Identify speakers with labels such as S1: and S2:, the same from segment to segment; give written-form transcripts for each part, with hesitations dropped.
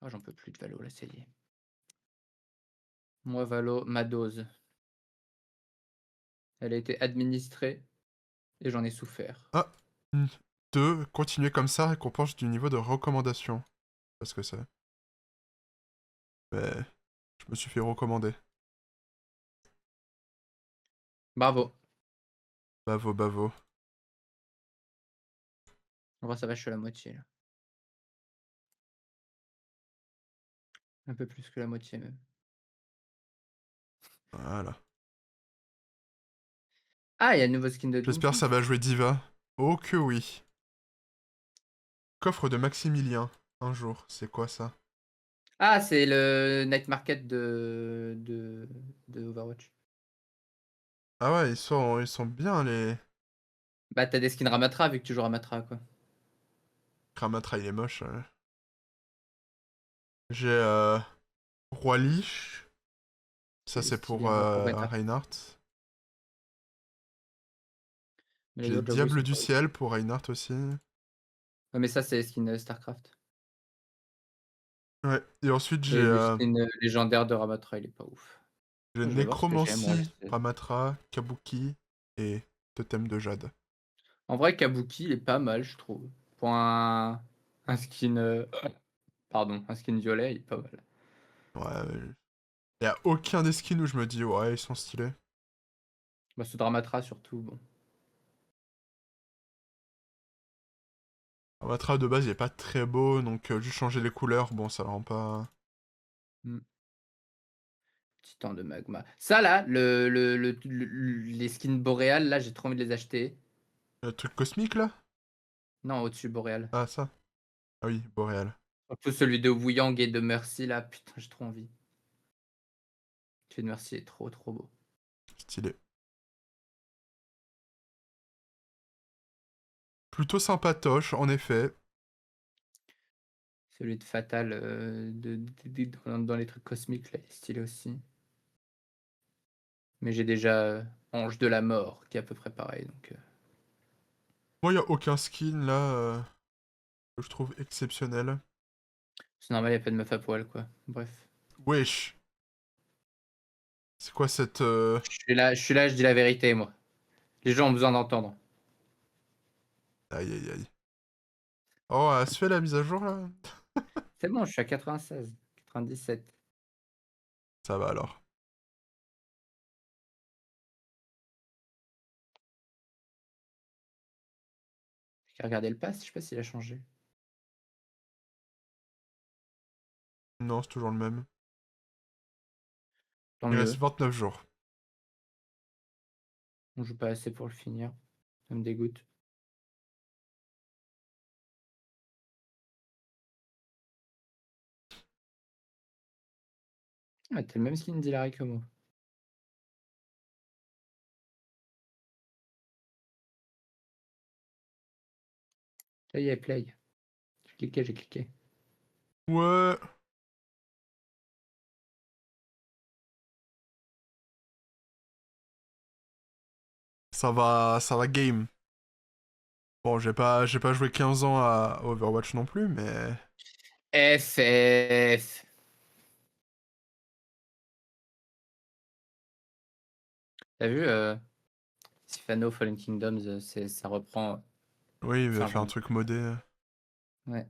S1: Oh, j'en peux plus de Valo, là, ça y est. Moi, Valo, ma dose. Elle a été administrée et j'en ai souffert.
S2: Ah, 2. Continuez comme ça, récompense du niveau de recommandation. Parce que c'est. Mais je me suis fait recommander.
S1: Bravo.
S2: Bavo, bavo.
S1: En vrai, ça va, je suis à la moitié, là. Un peu plus que la moitié, même.
S2: Voilà.
S1: Ah, il y a le nouveau skin de
S2: J'espère que
S1: Doomfist.
S2: ça va jouer Diva. Oh que oui. Coffre de Maximilien. Un jour, c'est quoi ça?
S1: Ah, c'est le night market de Overwatch.
S2: Ah ouais, ils sont bien les...
S1: Bah, t'as des skins Ramatra vu que tu joues Ramatra, quoi.
S2: Ramatra, il est moche. J'ai Roi Lich. Ça
S1: C'est
S2: c'est
S1: stylé,
S2: pour
S1: en vrai, pour Reinhardt.
S2: Reinhardt.
S1: Mais les
S2: J'ai
S1: autres, j'avoue, ils
S2: Diable
S1: sont
S2: du
S1: pas ouf.
S2: Ciel pour Reinhardt aussi.
S1: Ouais, mais ça, c'est les skins StarCraft.
S2: Ouais, et ensuite
S1: Et le skin légendaire de Ramatra, il est pas ouf.
S2: j'ai
S1: Je vais voir ce que j'ai, moi.
S2: Nécromancie, Ramatra, Kabuki et Totem de Jade.
S1: En vrai, Kabuki, il est pas mal, je trouve. Pour un skin. Pardon, un skin violet, il est pas mal.
S2: Ouais, y a aucun des skins où je me dis ouais, ils sont stylés.
S1: Bah, ce Dramatra, surtout, bon.
S2: Ramatra de base il est pas très beau, donc juste changer les couleurs, bon ça le rend pas...
S1: Hmm. Titan de magma. Ça, là, les skins boréales, là, j'ai trop envie de les acheter.
S2: Le truc cosmique là?
S1: Non, au-dessus, boréal.
S2: Ah ça? Ah oui, Boréal.
S1: Surtout celui de Wuyang et de Mercy, là. Putain, j'ai trop envie. Celui de Mercy est trop, trop beau.
S2: Stylé. Plutôt sympatoche, en effet.
S1: Celui de Fatal dans les trucs cosmiques, là, il est stylé aussi. Mais j'ai déjà Ange de la Mort, qui est à peu près pareil. Donc,
S2: Moi, y a aucun skin là que je trouve exceptionnel.
S1: c'est normal, il n'y a pas de meuf à poil, quoi. Bref.
S2: Wesh. C'est quoi cette...
S1: Je dis la vérité, moi. Les gens ont besoin d'entendre.
S2: Aïe aïe aïe. Oh, elle se fait la mise à jour là?
S1: C'est bon, je suis à 96, 97.
S2: Ça va alors.
S1: J'ai regardé le pass, je sais pas s'il a changé.
S2: Non, c'est toujours le même.
S1: Tant
S2: Il reste
S1: mieux.
S2: 29 jours.
S1: On joue pas assez pour le finir. Ça me dégoûte. Ah, t'as le même skin d'Hilary que moi. Ça y est, play. J'ai cliqué.
S2: Ouais. Ça va game. Bon, j'ai pas joué 15 ans à Overwatch non plus, mais...
S1: FF. T'as vu, Sifano Fallen Kingdoms, ça reprend
S2: Oui, il va
S1: fin
S2: faire un
S1: juillet.
S2: truc modé.
S1: Ouais.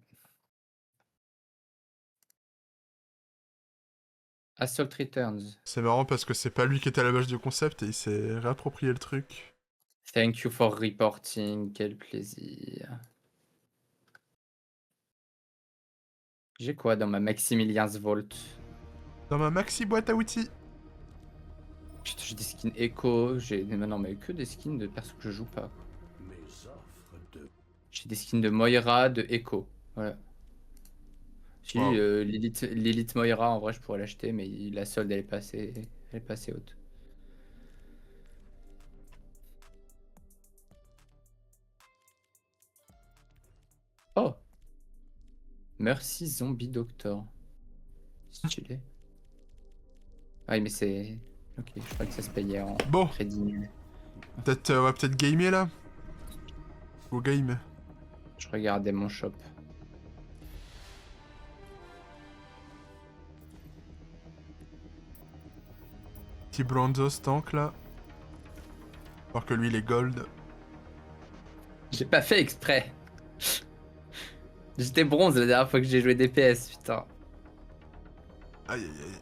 S1: Assault Returns.
S2: C'est marrant parce que c'est pas lui qui était à la base du concept et il s'est réapproprié le truc.
S1: Thank you for reporting. Quel plaisir. J'ai quoi dans ma Maximilian's Vault?
S2: Dans ma maxi boîte à outils.
S1: Putain, j'ai des skins Echo. J'ai maintenant mais que des skins de persos que je joue pas. J'ai des skins de Moira, de Echo. Voilà. Si
S2: Waouh.
S1: Lilith Moira, en vrai, je pourrais l'acheter, mais la solde, elle est pas assez haute. Oh, merci Zombie Doctor. Stylé. Ah oui, mais c'est. Ok, je crois que ça se payait en
S2: Bon,
S1: crédit nul.
S2: peut-être on va peut-être gamer là. Ou game.
S1: Je regardais mon shop.
S2: Petit Bronzos tank là. Alors que lui il est gold.
S1: J'ai pas fait exprès. J'étais bronze la dernière fois que j'ai joué DPS, putain.
S2: Aïe aïe aïe.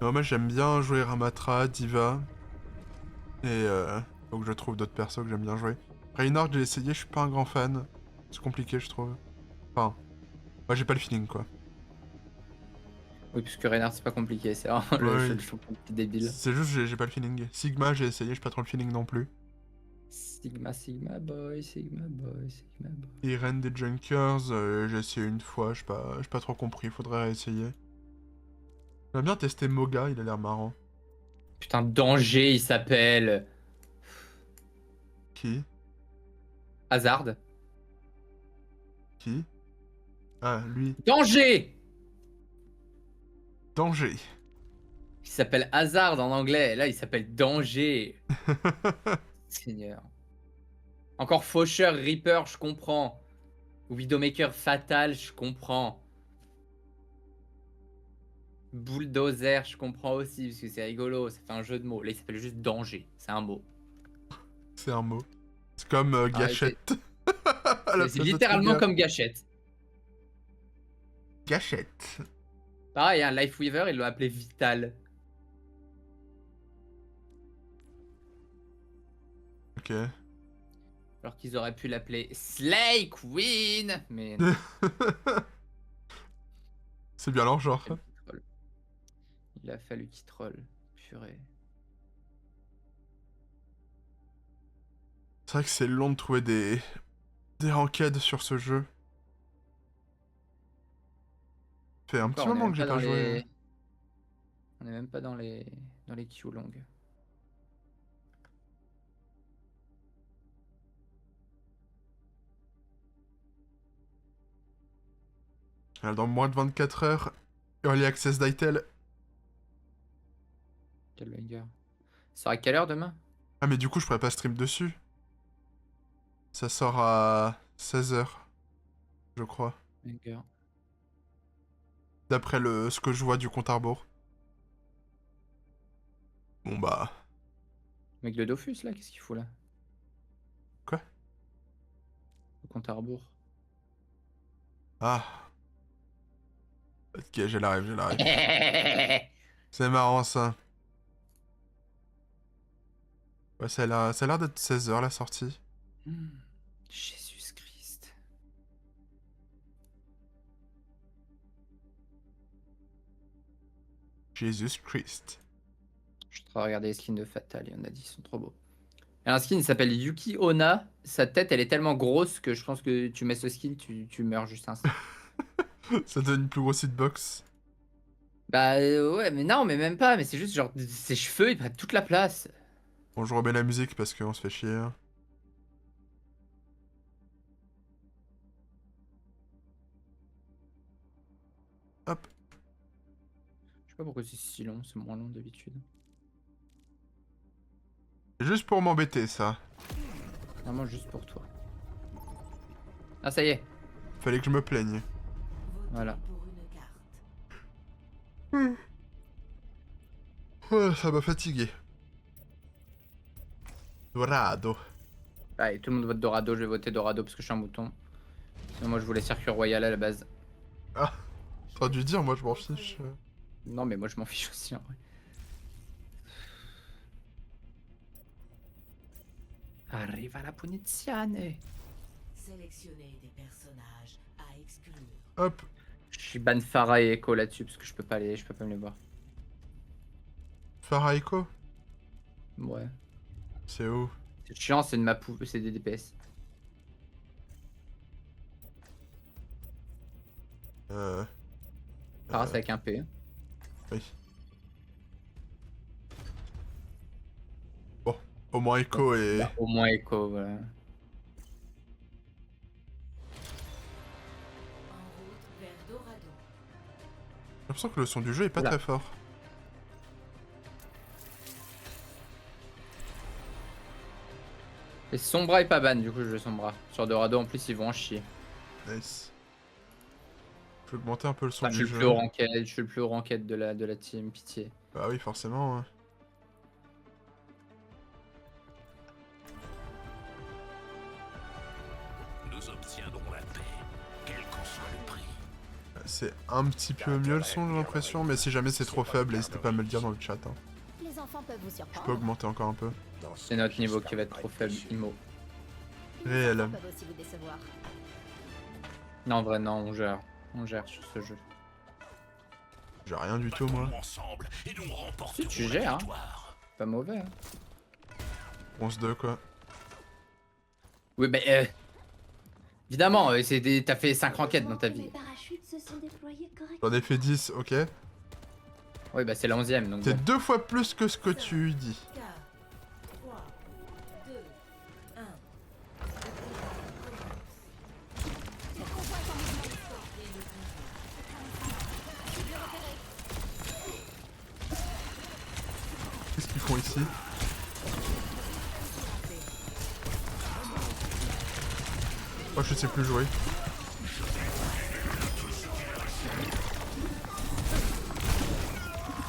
S2: Non, moi j'aime bien jouer Ramatra, Diva. Et faut que je trouve d'autres persos que j'aime bien jouer. Reinhardt j'ai essayé, je suis pas un grand fan. C'est compliqué je trouve. Enfin, moi j'ai pas le feeling quoi.
S1: Oui, puisque Reinhardt c'est pas compliqué, c'est vraiment le
S2: Ouais,
S1: seul champion petit débile.
S2: c'est juste j'ai pas le feeling. Sigma j'ai essayé, j'ai pas trop le feeling non plus.
S1: Sigma, Sigma boy, Sigma boy, Sigma boy.
S2: Irene des Junkers, j'ai essayé une fois, j'ai pas trop compris, faudrait réessayer. J'aimerais bien tester Moga, il a l'air marrant.
S1: Putain, danger il s'appelle.
S2: Qui?
S1: Hazard.
S2: Qui? Ah, lui.
S1: Danger!
S2: Danger.
S1: Il s'appelle Hazard en anglais, là il s'appelle Danger. Seigneur. Encore Faucheur, Reaper, je comprends. Widowmaker Fatal, je comprends. Bulldozer, je comprends aussi, parce que c'est rigolo, ça fait un jeu de mots. Là, il s'appelle juste Danger, c'est un mot.
S2: C'est un mot. C'est comme
S1: Arrêtez.
S2: gâchette. À la
S1: C'est
S2: place de
S1: littéralement
S2: trigger.
S1: comme Gâchette.
S2: Gâchette.
S1: Pareil, un Lifeweaver, ils l'ont appelé Vital.
S2: Ok.
S1: Alors qu'ils auraient pu l'appeler Slay Queen. Mais non,
S2: C'est bien leur genre.
S1: il a fallu qu'il troll. Il a fallu qu'il troll. Purée.
S2: C'est vrai que c'est long de trouver des ranked sur ce jeu. Fait un
S1: Encore,
S2: petit
S1: on est
S2: moment
S1: même
S2: que j'ai
S1: pas dans
S2: pas joué.
S1: les. On est même pas dans les queues longues.
S2: Alors, dans moins de 24 heures, Early Access d'Itel.
S1: Quel banger. Ça sera à quelle heure demain?
S2: Ah mais du coup je pourrais pas stream dessus. Ça sort à 16h, je crois.
S1: Banger.
S2: D'après ce que je vois du compte à rebours. Bon bah...
S1: Mec de Dofus là, qu'est-ce qu'il fout là?
S2: Quoi?
S1: Au compte à rebours.
S2: Ah. Ok, j'ai la rêve, j'ai la rêve. C'est marrant ça. Ouais, ça a l'air d'être 16h la sortie.
S1: Jésus Christ.
S2: Jesus Christ.
S1: Je suis en train de regarder les skins de Fatal, il y en a dit, ils sont trop beaux. Il y a un skin, il s'appelle Yuki Onna. Sa tête, elle est tellement grosse que je pense que tu mets ce skin, tu meurs juste un instant.
S2: Ça donne une plus grosse hitbox.
S1: Bah ouais, mais non, mais même pas. Mais c'est juste genre, ses cheveux, ils prennent toute la place.
S2: Bon, je remets la musique parce qu'on se fait chier. Hein. Hop.
S1: Je sais pas pourquoi c'est si long, c'est moins long d'habitude.
S2: Juste pour m'embêter, ça.
S1: Vraiment juste pour toi. Ah, ça y est.
S2: Fallait que je me plaigne.
S1: Voilà.
S2: Ouais, ça m'a fatigué. Dorado.
S1: Allez, tout le monde vote Dorado, je vais voter Dorado parce que je suis un mouton. Sinon, moi, je voulais Circuit Royal à la base.
S2: Ah. T'aurais dû dire, moi je m'en fiche.
S1: Non, mais moi, je m'en fiche aussi en vrai. Arriva la punizione.
S3: Sélectionner des personnages à exclure.
S2: Hop.
S1: Je suis ban Farah et Echo là-dessus parce que je peux pas me les voir.
S2: Faraiko.
S1: Ouais.
S2: C'est où?
S1: C'est chiant, c'est de ma c'est des DPS. Farah, c'est avec un P.
S2: Oui. Bon, au moins Echo et...
S1: Bah, au moins Echo, voilà.
S3: En route vers Dorado.
S2: J'ai l'impression que le son du jeu est pas
S1: Oula.
S2: très fort.
S1: Et Sombra est pas ban, du coup je joue Sombra. Sur Dorado en plus ils vont en chier.
S2: Nice. Je vais augmenter un peu le son
S1: Enfin, je
S2: du
S1: suis le
S2: jeu.
S1: plus haut ranked, je suis le plus haut ranked de la team, pitié.
S2: Bah oui, forcément. Ouais.
S4: Nous obtiendrons la paix, quel qu'en soit le prix.
S2: C'est un petit peu mieux le son, j'ai l'impression, mais si jamais c'est trop faible, n'hésitez pas à me le dire dans le chat. Hein.
S5: Les enfants peuvent vous
S2: Je
S5: surprendre.
S2: peux augmenter encore un peu.
S1: C'est notre niveau qui va être trop faible, Imo.
S5: Les
S2: Réel.
S5: enfants peuvent aussi vous décevoir.
S1: Non, en vrai, non, on gère. On gère sur ce jeu.
S2: J'ai rien du tout, moi.
S4: Ensemble, et nous remporterons
S1: Si, tu
S4: la
S1: gères, hein.
S4: victoire.
S1: Pas mauvais, hein.
S2: Bronze 2, quoi.
S1: Oui, bah, évidemment, t'as fait 5 ranked dans ta vie.
S5: Les parachutes se sont déployés correctement.
S2: J'en ai fait 10, ok.
S1: Oui, bah, c'est la 11ème, donc
S2: C'est
S1: bon.
S2: 2 fois plus que ce que tu dis.
S3: 4, 3, 2, 1.
S2: Qu'est-ce qu'ils font ici? Oh, je sais plus jouer.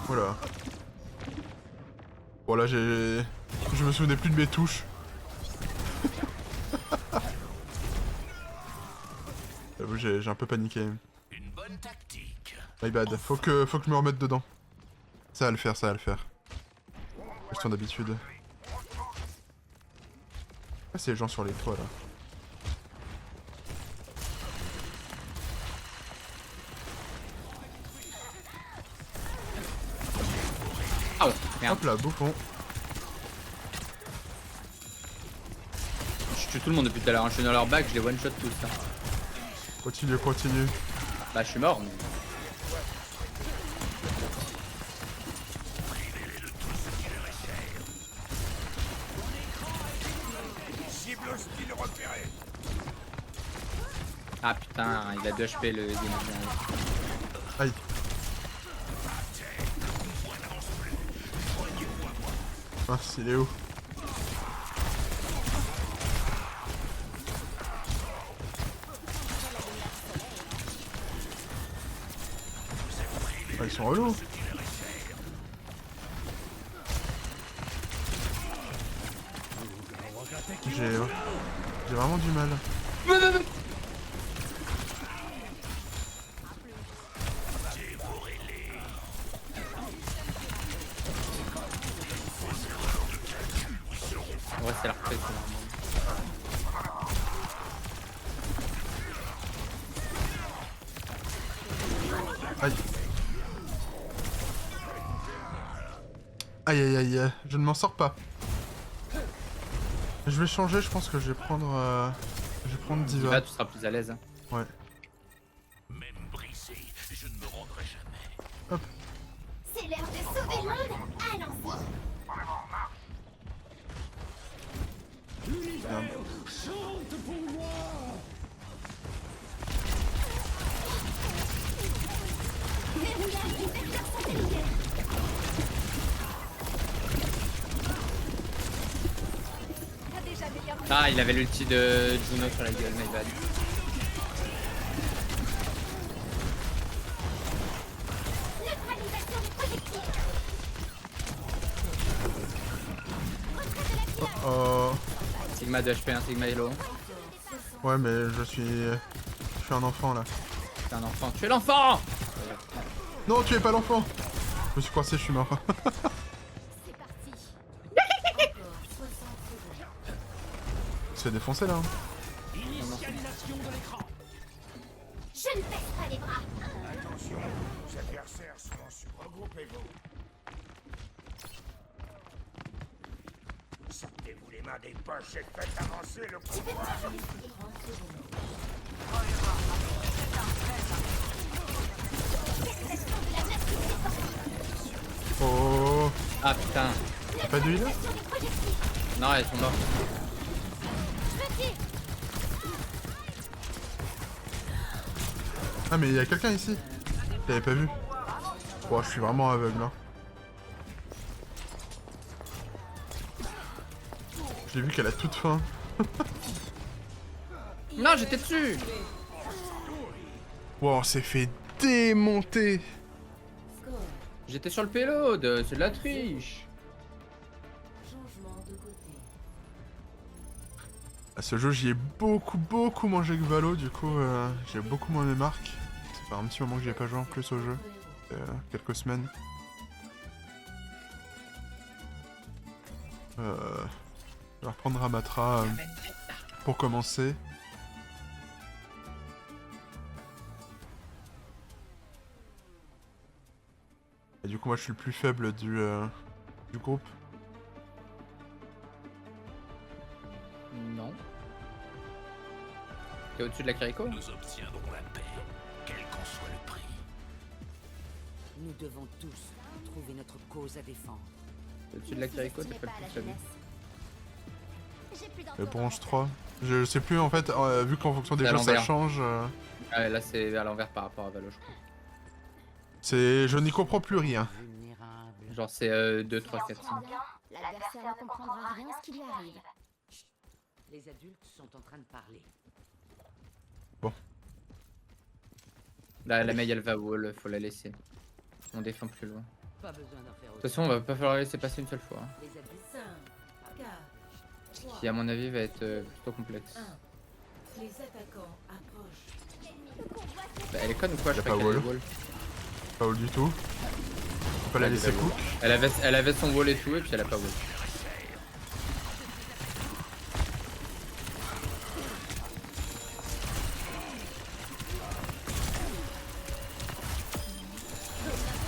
S2: Voilà. Bon là j'ai... Je me souvenais plus de mes touches. J'avoue, j'ai un peu paniqué.
S4: Une bonne tactique.
S2: My bad. Faut que je me remette dedans. Ça va le faire, ça va le faire. Question d'habitude. Ah, c'est les gens sur les toits là.
S1: Ah ouais, merde.
S2: Hop là, bouffon.
S1: Je tue tout le monde depuis tout à l'heure, hein. Je suis dans leur back, je les one shot tous. Hein.
S2: Continue, continue.
S1: Bah, je suis mort, mais.
S4: Cible hostile repérée.
S1: Ah putain, il a 2 HP le Guinée.
S2: Aïe. Ah, il est où? Ah, ils sont relous. J'ai vraiment du mal.
S1: En vrai, c'est la reprise, c'est normal.
S2: Aïe. Aïe aïe aïe, je ne m'en sors pas. Je vais changer, je pense que je vais prendre Diva.
S1: Là, tu seras plus à l'aise. Hein.
S2: Ouais.
S4: Même brisé, je ne me rendrai jamais.
S5: C'est l'heure de sauver le monde. Allons-y.
S2: Merde.
S5: Verrouillage du vecteur satellitaire. T'as déjà meilleur.
S1: Ah, il avait l'ulti de Juno sur la gueule, my bad.
S5: Neutralisation du projectile.
S2: Oh.
S1: Sigma de HP, un Sigma Hello.
S2: Ouais, mais je suis un enfant là.
S1: T'es un enfant. Tu es l'enfant!
S2: Non, tu es pas l'enfant. Je me suis coincé, je suis mort.
S5: C'est parti.
S2: Il se fait défoncer là. Hein.
S5: Je ne baisse pas les bras.
S4: Attention, vos adversaires seront sur. Regroupez-vous. Sortez-vous les mains des poches et faites avancer le pouvoir.
S2: Oh.
S1: Ah putain.
S2: T'as pas d'huile?
S1: Non, elles sont mortes.
S2: Ah, mais il y a quelqu'un ici. Je l'avais pas vu. Oh, je suis vraiment aveugle. Hein. Je l'ai vu qu'elle a toute faim.
S1: Non, j'étais dessus!
S2: Wow, on s'est fait démonter.
S3: Score.
S1: J'étais sur le payload, c'est de la triche.
S3: Changement de côté.
S2: À ce jeu, j'y ai beaucoup mangé que Valo, du coup, j'ai beaucoup moins mes marques. Ça fait un petit moment que j'y ai pas joué en plus au jeu. Quelques semaines. Je vais reprendre Ramatra pour commencer. Et du coup, moi, je suis le plus faible du groupe.
S1: Non. T'es au-dessus de la Kiriko?
S4: Nous obtiendrons la paix, quel qu'en soit le prix.
S6: Nous devons tous trouver notre cause à défendre.
S1: T'es au-dessus de la Kiriko, t'es pas le plus faible.
S5: J'ai plus
S2: Le bronze 3. Je sais plus, en fait, vu qu'en fonction des
S1: C'est à
S2: jeux, ça
S1: l'envers.
S2: change.
S1: Ah, là, c'est à l'envers par rapport à Valo, je crois.
S2: Je n'y comprends plus rien.
S6: Vulnérable.
S1: Genre, c'est 2, 3, 4, 5.
S5: L'adversaire ne comprendra rien ce qui lui arrive.
S6: Les adultes sont en train de parler.
S1: Là, la Mei, elle va wall, faut la laisser. On défend plus loin.
S6: Pas besoin d'en faire
S1: De
S6: autant.
S1: toute façon, on va pas falloir la laisser passer une seule fois. Hein.
S6: Les adultes
S3: 5, 4,
S1: Ce
S3: 3,
S1: qui, à mon avis, va être plutôt complexe.
S3: 1. Les attaquants approchent.
S1: Bah, elle est conne ou quoi? Je
S2: Y a
S1: crois
S2: pas
S1: qu'elle est
S2: wall.
S1: wall.
S2: Pas haut du tout. Faut pas la
S1: Elle
S2: laisser
S1: est wall.
S2: cook.
S1: Elle avait son wall et tout, et puis elle a pas wall.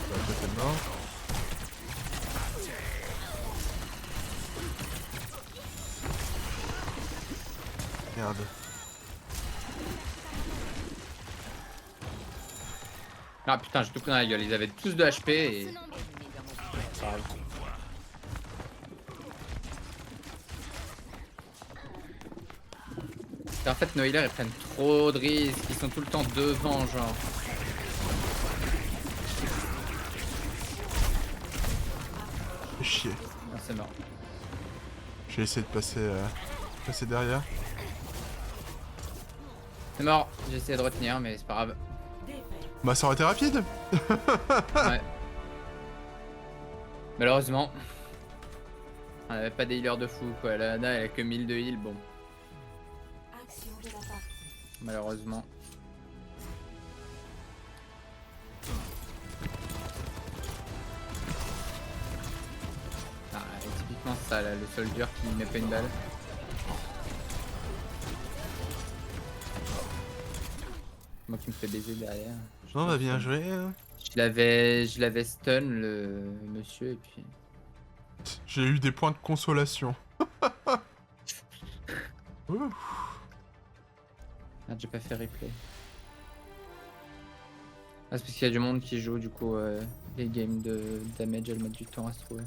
S2: Bah, peut-être mort. Merde.
S1: Ah putain, j'ai tout pris dans la gueule. Ils avaient tous de HP et. Et en fait, nos healers ils prennent trop de risques. Ils sont tout le temps devant, genre.
S2: Fais chier.
S1: Ah, c'est mort.
S2: J'ai essayé de passer derrière.
S1: C'est mort. J'ai essayé de retenir, mais c'est pas grave.
S3: Défaite.
S2: Bah, ça aurait été rapide.
S1: Ouais. Malheureusement. On avait pas des healers de fou quoi. La Nana elle a que 1000 de heal, bon.
S3: Action de la partie.
S1: Malheureusement. Ah, et typiquement ça là, le soldier qui met pas une balle. Moi qui me fais baiser derrière.
S2: Non, bah, bien joué.
S1: Je l'avais stun le monsieur et puis.
S2: J'ai eu des points de consolation. Ouh.
S1: Ah, j'ai pas fait replay. Ah, c'est parce qu'il y a du monde qui joue, du coup, les games de damage, elles mettent du temps à se trouver.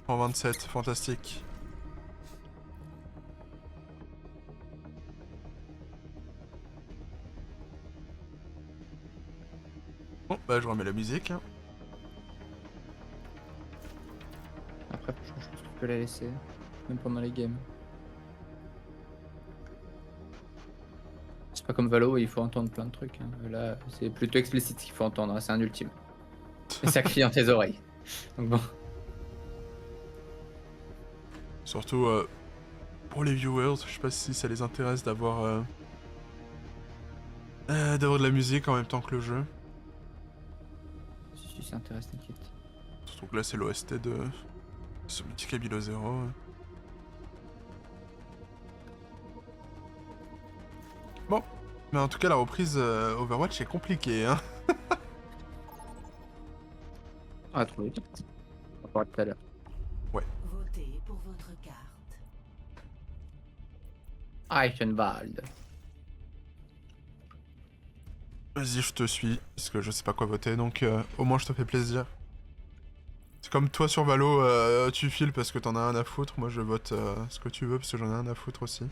S2: En 27, fantastique. Bon, bah, je remets la musique. Hein.
S1: Après, je pense que tu peux la laisser, même pendant les games. C'est pas comme Valo où il faut entendre plein de trucs. Hein. Là, c'est plutôt explicite ce qu'il faut entendre, hein. C'est un ultime. Et ça crie dans tes oreilles. Donc bon.
S2: Surtout pour les viewers, je sais pas si ça les intéresse d'avoir de la musique en même temps que le jeu.
S1: Si ça intéresse, t'inquiète.
S2: Surtout que là c'est l'OST de ce petit Kabilo 0. Bon, mais en tout cas la reprise Overwatch est compliquée. Hein.
S1: Ah, trop vite. On va parler tout à l'heure.
S3: Votez pour votre carte.
S1: Eichenwald.
S2: Vas-y, je te suis, parce que je sais pas quoi voter, donc au moins je te fais plaisir. C'est comme toi sur Valo, tu files parce que t'en as un à foutre, moi je vote ce que tu veux parce que j'en ai un à foutre aussi.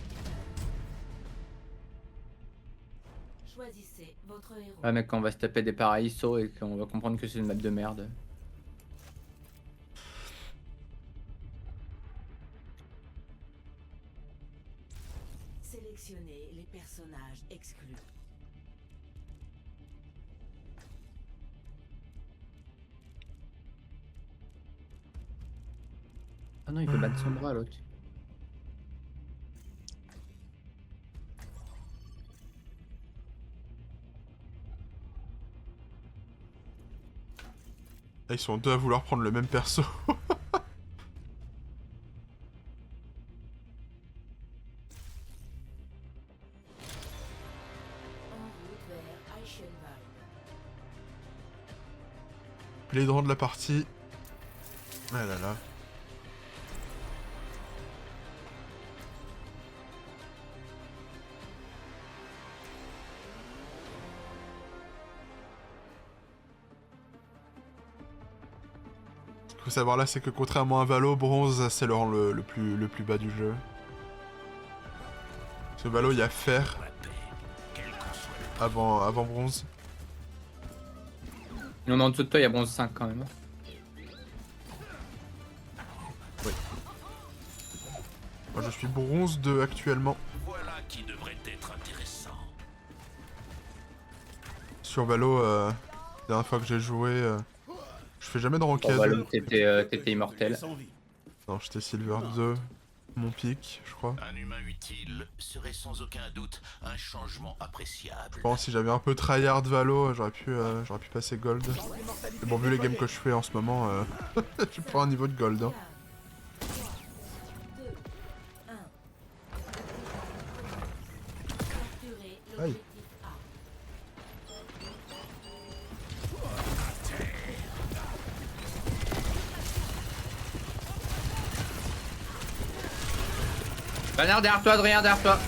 S3: Choisissez votre héros.
S1: Ouais, mec, quand on va se taper des paraïsos et qu'on va comprendre que c'est une map de merde.
S3: Sélectionnez les personnages exclus.
S1: Ah non, il veut battre son bras l'autre.
S2: Ah, ils sont deux à vouloir prendre le même perso.
S3: En route vers Eichenwald.
S2: Plaidant de la partie. Ah là là. Ce qu'il faut savoir là, c'est que contrairement à Valo, bronze, c'est le rang le plus bas du jeu. Parce que Valo, il y a fer
S4: La paix, quel qu'en soit le
S2: avant bronze.
S1: Non, mais en dessous de toi, il y a bronze 5 quand même.
S2: Moi, je suis bronze 2 actuellement.
S4: voilà qui devrait être intéressant.
S2: Sur Valo, la dernière fois que j'ai joué, je fais jamais de ranked.
S1: Voilà, t'étais immortel.
S2: Non, j'étais Silver 2, mon pic, je crois.
S4: Un humain utile serait sans aucun doute un changement appréciable.
S2: Je pense que si j'avais un peu tryhard Valo, j'aurais pu passer gold. Mais bon, vu les games que je fais en ce moment, je suis pas à un niveau de gold. Hein.
S3: 3, 2, 1. Capturez
S2: Aïe.
S3: l'objectif A.
S1: Banner derrière toi, Adrien, derrière toi.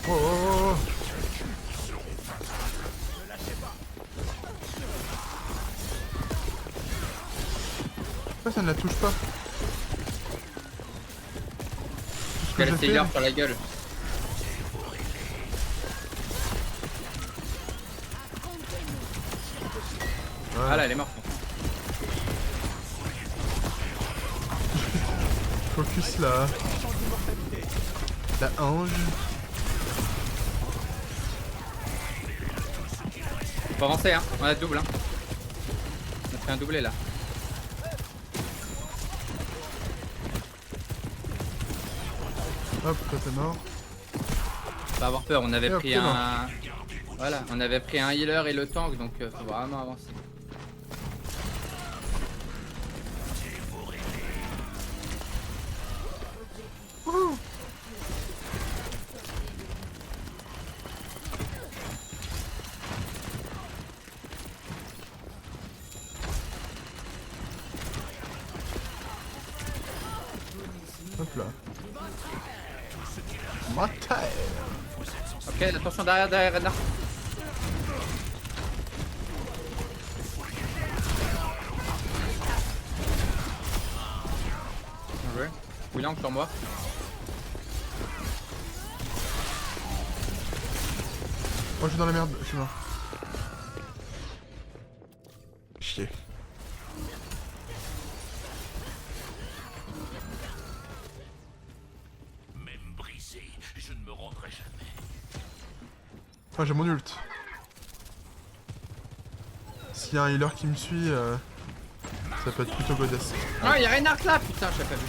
S2: Oh, oh, oh, oh. Pourquoi ça ne la touche pas? Tout ce que
S1: Quel
S2: j'ai
S1: Sailor
S2: fait,
S1: sur la gueule.
S2: voilà.
S1: Ah là, elle est morte.
S2: Focus là. La ange.
S1: Faut avancer, hein. On a double, hein. On a fait un doublé là.
S2: Hop, toi t'es mort.
S1: Pas avoir peur, on avait
S2: Et hop,
S1: pris
S2: t'es mort.
S1: un. Voilà, on avait pris un healer et le tank, donc faut vraiment avancer.
S2: Hop là. Ma terre.
S1: Ok, attention derrière, Renard. Bien joué. William sur moi.
S2: Oh, je suis dans la merde, je suis mort. Chier.
S4: Même brisé, je ne me rendrai jamais.
S2: Ah, j'ai mon ult. S'il y a un healer qui me suit, ça peut être plutôt godasse.
S1: Ah, y'a Renard là, putain, j'ai pas vu.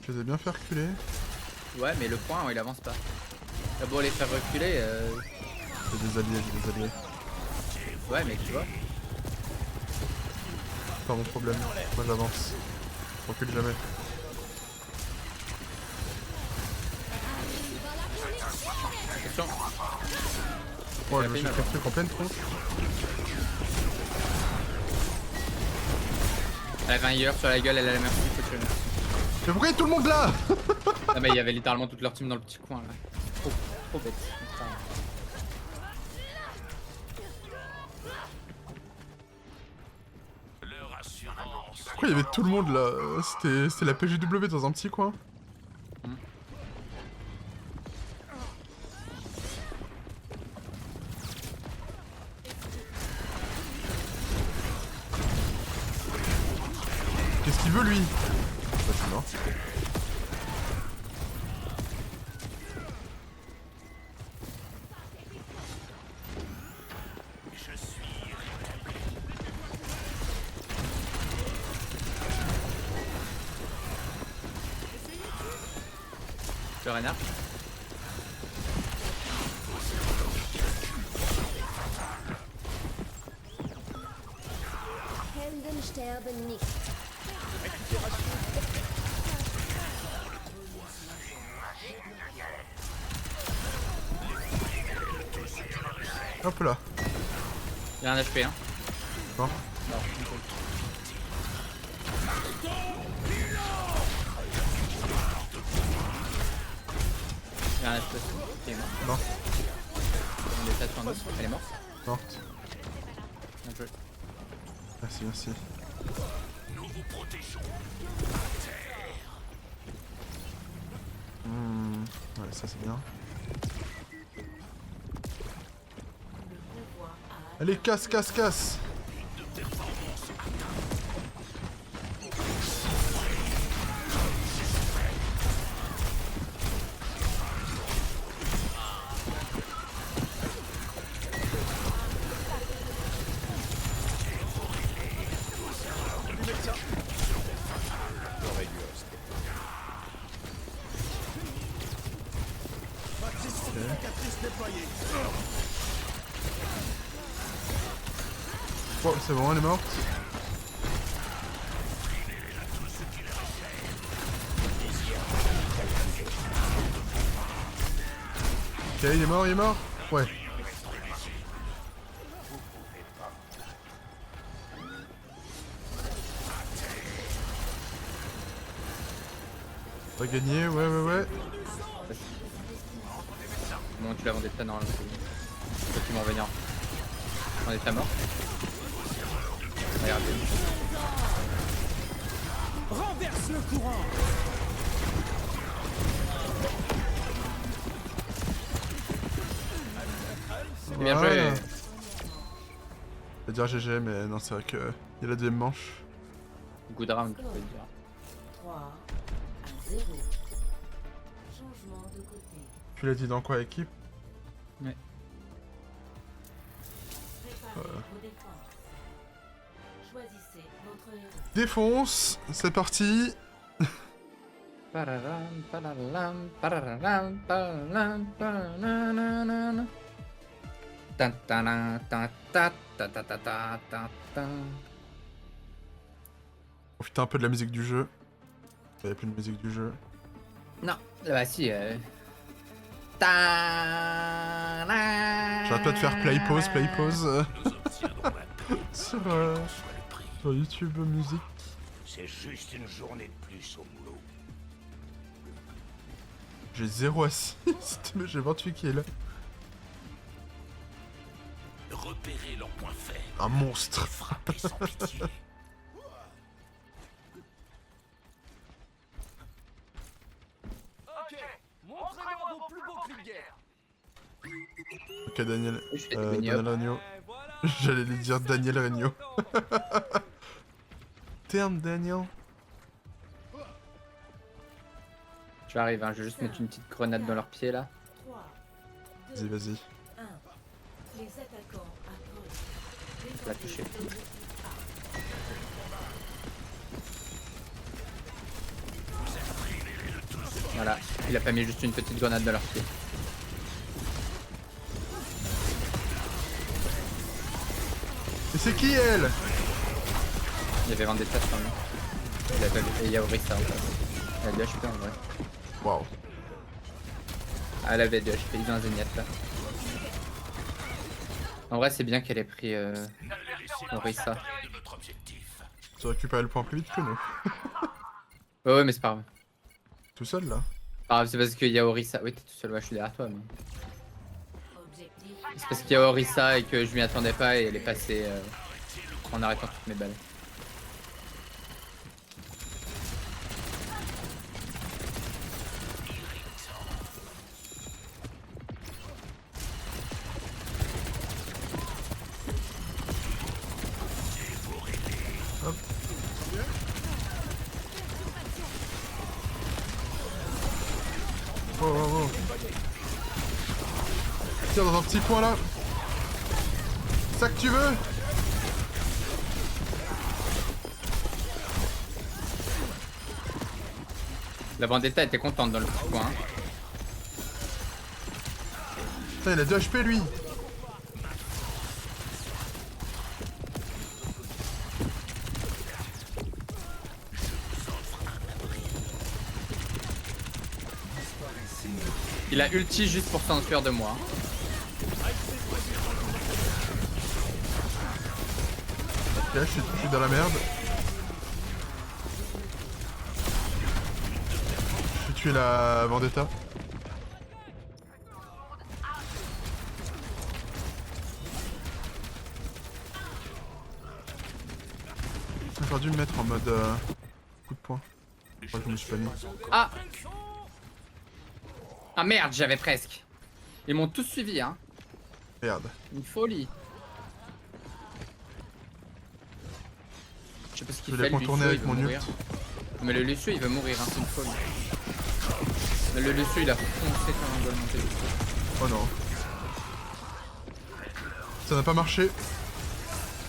S2: Je les ai bien fait reculer.
S1: Ouais, mais le point, il avance pas. T'as beau les faire reculer,
S2: J'ai des alliés, j'ai des alliés.
S1: ouais, mais tu vois.
S2: C'est pas mon problème. Moi j'avance. Je recule jamais.
S1: Attention.
S2: Oh,
S1: Il a
S2: je me
S1: fait
S2: suis
S1: mal.
S2: fait le truc en pleine tronche.
S1: Elle avait un healer sur la gueule, elle a la merci, faut tuer.
S2: Mais pourquoi il y a tout le monde là?
S1: Ah, mais il y avait littéralement toute leur team dans le petit coin là. Trop bête. Putain.
S4: Leur assurance.
S2: Pourquoi il y avait tout le monde là? C'était la PGW dans un petit coin. Qu'est-ce qu'il veut lui? Bah, c'est mort.
S4: Je suis
S1: Tu vois Reinhardt?
S5: Helden sterben nicht.
S2: Hop là.
S1: Il y a un HP, hein.
S2: Bon.
S1: Non, nickel. Il y a un HP aussi. Il est mort.
S2: Non.
S1: On est 4 sur un autre. Elle est morte.
S2: Morte.
S1: Un peu.
S2: Merci, merci.
S4: nous vous protégeons.
S2: Ouais, ça c'est bien. Allez, casse, casse, casse! Bon, c'est bon, elle est morte. Ok, il est mort, il est mort? Ouais. On va gagner, ouais, ouais, ouais.
S1: Bon, tu l'as en état normalement. Toi, tu m'en revenir. En état mort. Regarde.
S7: Renverse le courant.
S1: C'est bien joué.
S2: Voilà. Je vais dire GG, mais non, c'est vrai que il y a la deuxième manche.
S1: Good round, tu peux dire.
S3: 3 à 0. Changement de côté.
S2: Tu l'as dit dans quoi, équipe?
S1: Ouais.
S3: Préparez vos défenses. Choisissez votre héros.
S2: Défonce, c'est parti.
S1: Pararam, pararam, pararam, pararam, pararam. Tan, tan, tan, tan, tan, tan, tan, tan, tan, tan.
S2: Profitez un peu de la musique du jeu. Il n'y avait plus de musique du jeu.
S1: Non, bah si.
S2: J'arrête pas de faire play pause
S4: Nous obtiendrons la paix,
S2: sur,
S4: soit le prix.
S2: sur YouTube musique.
S4: C'est juste une journée de plus au boulot.
S2: J'ai 0 assist, mais j'ai 28 kills.
S4: Repérez leurs points faibles.
S2: Un monstre.
S4: Frappez sans pitié.
S7: Ok, montrez-moi vos plus beaux cris de guerre.
S2: Ok, Daniel.
S1: Je fais du
S2: Daniel
S1: Benioff.
S2: Regnault.
S7: Voilà.
S2: J'allais lui dire Daniel Regnault. Terme, Daniel.
S1: J'arrive, hein, je vais juste mettre une petite grenade dans leurs pieds là.
S3: 3,
S2: Vas-y,
S3: 2,
S2: vas-y.
S3: 1. Les attaquants approchent.
S1: Je l'ai touché. Il a pas mis juste une petite grenade dans leur pied.
S2: Et c'est qui elle?
S1: Il y avait Vendetta sur lui. Il a pas vu. Et il y a Orisa en face. Elle a du HP en vrai.
S2: Waouh.
S1: Ah, elle avait du HP, il a un Zenyatta là. En vrai, c'est bien qu'elle ait pris Orisa.
S4: De notre objectif.
S2: Tu récupères le point plus vite que nous.
S1: Ouais, mais c'est pas grave.
S2: Tout seul là.
S1: Ah, c'est parce qu'il y a Orisa. Oui, t'es tout seul, ouais, je suis derrière toi. Mais...
S3: Objectif
S1: C'est parce qu'il y a Orisa et que je m'y attendais pas et elle est passée en arrêtant toutes mes balles.
S2: Hop. Oh oh oh. Tiens dans un petit coin là. C'est ça que tu veux?
S1: La Vendetta était contente dans le petit coin. Hein.
S2: Putain, il a 2 HP lui.
S1: Il a ulti juste pour s'enfuir de moi.
S2: Ok, je suis dans la merde. J'ai tué la Vendetta. J'aurais dû me mettre en mode coup de poing. Je crois que je me suis pas mis.
S1: Ah! Ah merde, j'avais presque. Ils m'ont tous suivi, hein.
S2: Merde.
S1: Une folie. Je sais pas ce qu'il
S2: Je
S1: fait,
S2: l'ai
S1: le
S2: contourné
S1: Lucio,
S2: avec
S1: il veut
S2: mon
S1: mourir. Mais le Lucio, il veut mourir, hein, c'est une folie. Mais le Lucio, il a foncé comme un goal monté.
S2: Oh non. Ça n'a pas marché.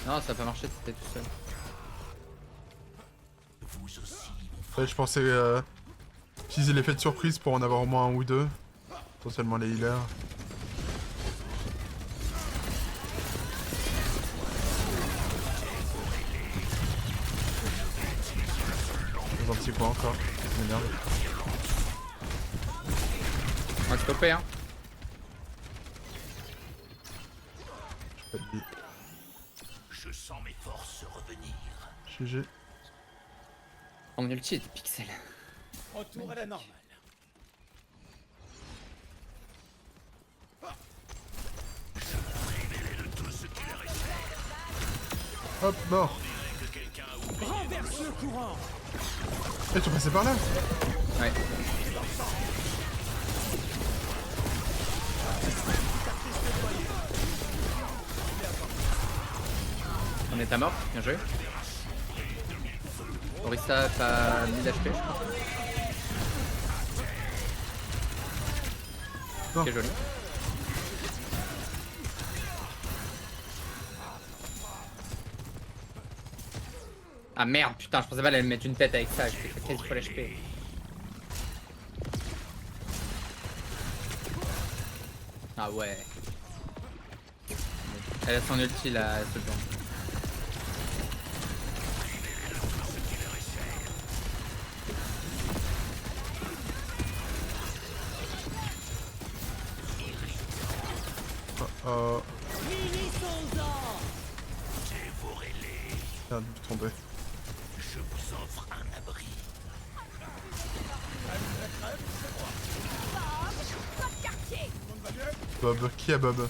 S1: Non, ça a pas marché, t'étais tout seul.
S4: Vous aussi,
S2: Ouais, je pensais utiliser l'effet de surprise pour en avoir au moins un ou deux. Potentiellement les healers. Dans un petit coin encore. Ça m'énerve.
S1: On va stopper, hein.
S2: Pas de vie.
S4: je sens mes forces revenir.
S2: GG.
S1: Mon ulti est pixel.
S7: Retour à la normale.
S2: Hop, mort.
S7: Renverse le courant.
S2: Eh, tu es passé par là?
S1: Ouais. On est à mort, bien joué. Orisa, t'as 1000 HP, je crois.
S2: Non.
S1: Ok, joli. Ah merde, putain, je pensais pas qu'elle allait me mettre une tête avec ça, j'étais quasi full HP. Ah ouais. Elle a son ulti là, ce genre.
S2: Oh. Merde, je suis tombé.
S4: Je vous offre un abri.
S2: Bob, qui a Bob?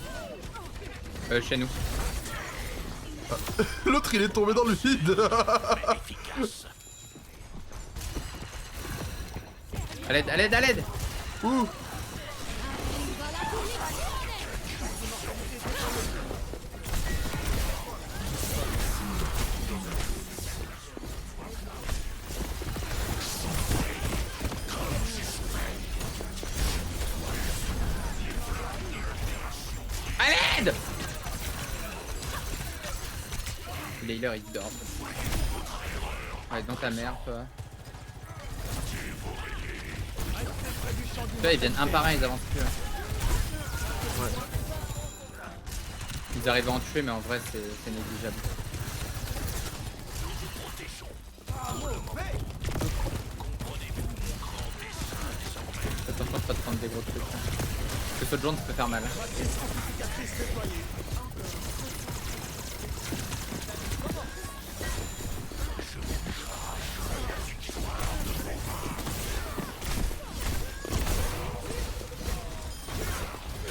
S1: Chez nous.
S2: L'autre il est tombé dans le vide.
S4: Efficace.
S1: À l'aide, à l'aide, à l'aide!
S2: Ouh.
S1: À l'aide! Les healers ils dorment. Ouais, dans ta mère, toi. Tu vois, ils viennent un par un, ils avancent plus. Hein.
S2: Ouais.
S1: Ils arrivent à en tuer, mais en vrai, c'est négligeable. Attention de pas te prendre des gros trucs. Hein. Parce que ce jaune, ça peut faire mal.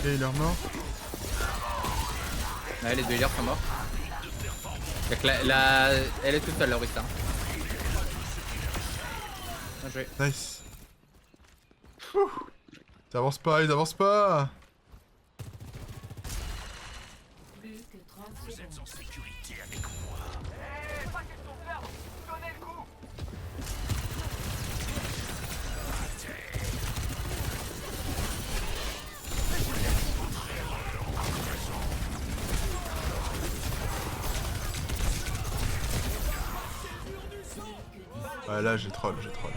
S2: Et il est mort.
S1: Ouais, les deux healers sont morts. Donc elle est toute seule, la Orisa. Bien joué.
S2: Nice. Ouh. Ils avancent pas, ils avancent pas.
S3: Plus que 30
S4: Vous êtes
S3: secondes.
S4: en sécurité avec moi.
S2: Ouais, là j'ai troll, j'ai troll.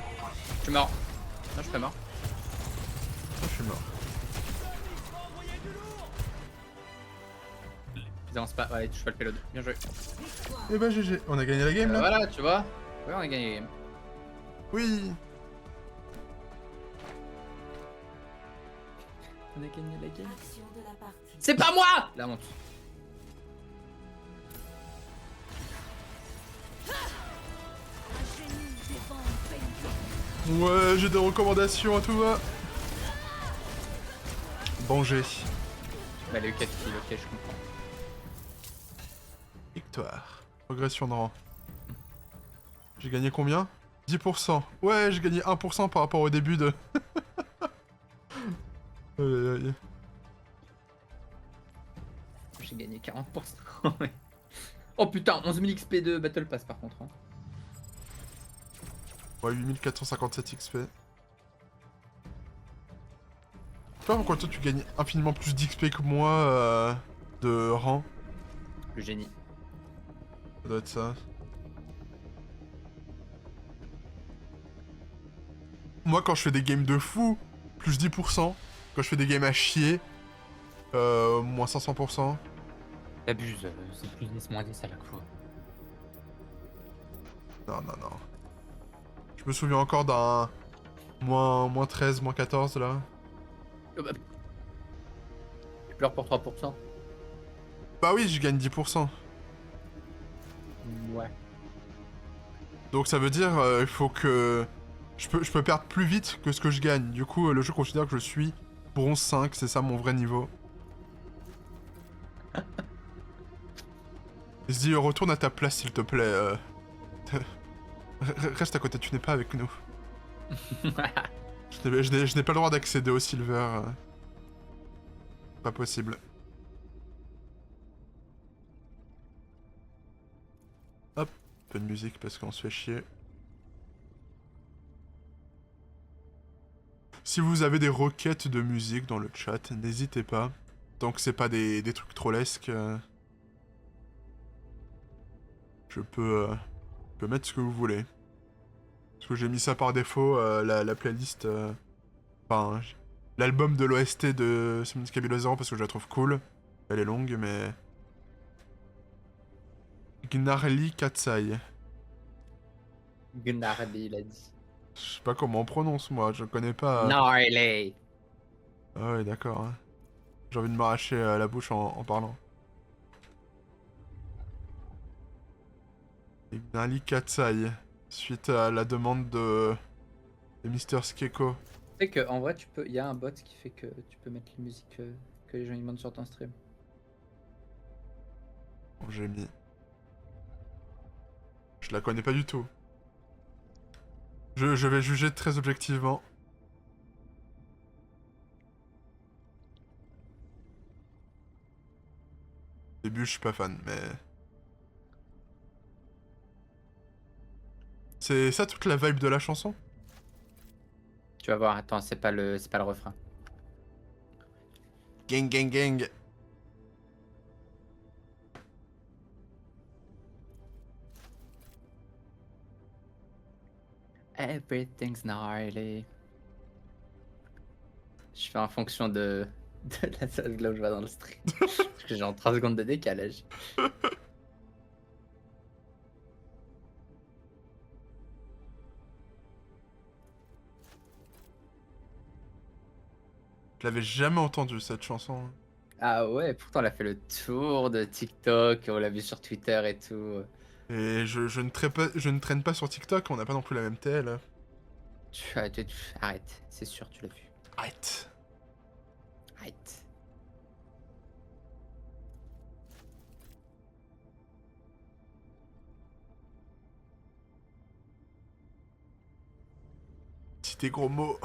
S1: Je suis mort. Non, je suis pas mort.
S2: Je suis mort.
S1: Ils avancent pas. Ouais, tu fais le payload. Bien joué.
S2: Et bah GG, on a gagné la game là.
S1: Voilà, tu vois. Ouais, on a gagné la game.
S2: Oui.
S1: On a gagné la game.
S6: Action de la partie.
S1: C'est pas moi. La honte.
S2: Ouais, j'ai des recommandations à tout va. Danger.
S1: Bah, les 4 kills, ok, je comprends.
S2: Victoire. Progression de rang. J'ai gagné combien? 10%. Ouais, j'ai gagné 1% par rapport au début de... Aïe, aïe, aïe.
S1: J'ai gagné 40%. Ouais. Oh putain, 11 000 XP de Battle Pass par contre. Hein.
S2: Ouais, 8457 XP. Je sais pas pourquoi toi tu gagnes infiniment plus d'XP que moi de rang.
S1: Le génie.
S2: Ça doit être ça. Moi quand je fais des games de fou, plus 10%. Quand je fais des games à chier, moins 500%.
S1: T'abuses, c'est plus 10 moins 10 à la fois.
S2: Non, non, non. Je me souviens encore d'un moins 13, moins 14 là.
S1: Bah, je pleure pour 3%.
S2: Bah oui, je gagne 10%.
S1: Ouais.
S2: Donc ça veut dire il faut que... Je peux perdre plus vite que ce que je gagne. Du coup, le jeu considère que je suis bronze 5, c'est ça mon vrai niveau. Il se dit retourne à ta place s'il te plaît. Reste à côté, tu n'es pas avec nous. Je n'ai pas le droit d'accéder au silver. Pas possible. Hop, un peu de musique parce qu'on se fait chier. Si vous avez des requêtes de musique dans le chat, n'hésitez pas. Tant que c'est pas des trucs trollesques, je peux mettre ce que vous voulez. Parce que j'ai mis ça par défaut, la playlist... Enfin, l'album de l'OST de Summoning Below Zero parce que je la trouve cool. Elle est longue, mais... Gnarly Katsai.
S1: Gnarly, il a dit.
S2: Je sais pas comment on prononce, moi, je connais pas...
S1: Gnarly.
S2: Ah ouais, d'accord. Hein. J'ai envie de m'arracher la bouche en parlant. Gnarly Katsai. Suite à la demande de Mister Skeko.
S1: Tu sais qu'en vrai, il y a un bot qui fait que tu peux mettre les musiques que les gens ils demandent sur ton stream.
S2: Bon, j'ai mis. Je la connais pas du tout. Je vais juger très objectivement. Au début, je suis pas fan, mais... C'est ça toute la vibe de la chanson?
S1: Tu vas voir, attends, c'est pas le refrain.
S2: Gang, gang, gang.
S1: Everything's gnarly. Je fais en fonction de la seule là où je vais dans le stream. Parce que j'ai en 3 secondes de décalage.
S2: Je l'avais jamais entendu cette chanson.
S1: Ah ouais, pourtant elle a fait le tour de TikTok, on l'a vu sur Twitter et tout.
S2: Et je ne traîne pas sur TikTok, on n'a pas non plus la même TL.
S1: Arrête, c'est sûr, tu l'as vu.
S2: Arrête.
S1: Arrête.
S2: Si tes gros mots.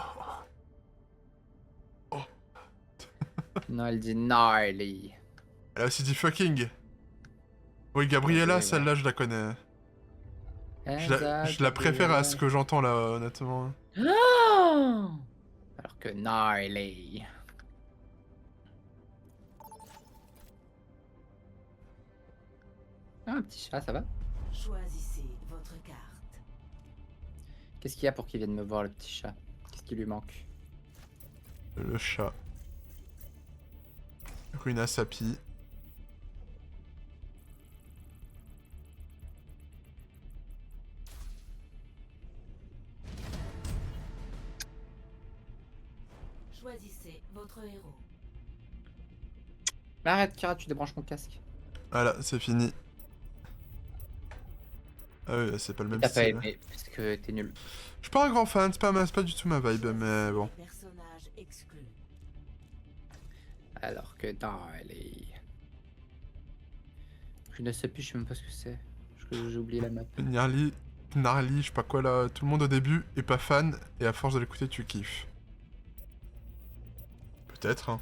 S1: Non, elle dit gnarly.
S2: Elle a aussi dit fucking. Oui, Gabriella,
S1: Oui,
S2: celle-là, je la connais. Je la préfère à ce que j'entends là, honnêtement.
S1: Ah alors que gnarly. Ah, un petit chat, ça va?
S6: Choisissez votre carte.
S1: Qu'est-ce qu'il y a pour qu'il vienne me voir, le petit chat? Qu'est-ce qui lui manque?
S2: Le chat. Runa Sapi.
S3: Choisissez votre héros.
S1: Mais arrête, Kira, tu débranches mon casque.
S2: Voilà, c'est fini. Ah oui, c'est pas le même
S1: T'as pas
S2: style.
S1: aimé, parce que t'es nul.
S2: Je suis pas un grand fan, c'est pas du tout ma vibe, mais bon.
S6: Personnage exclu.
S1: Alors que gnarly. Je ne sais plus, je sais même pas ce que c'est. J'ai oublié la map.
S2: Gnarly, je sais pas quoi là. Tout le monde au début est pas fan, et à force de l'écouter, tu kiffes. Peut-être, hein.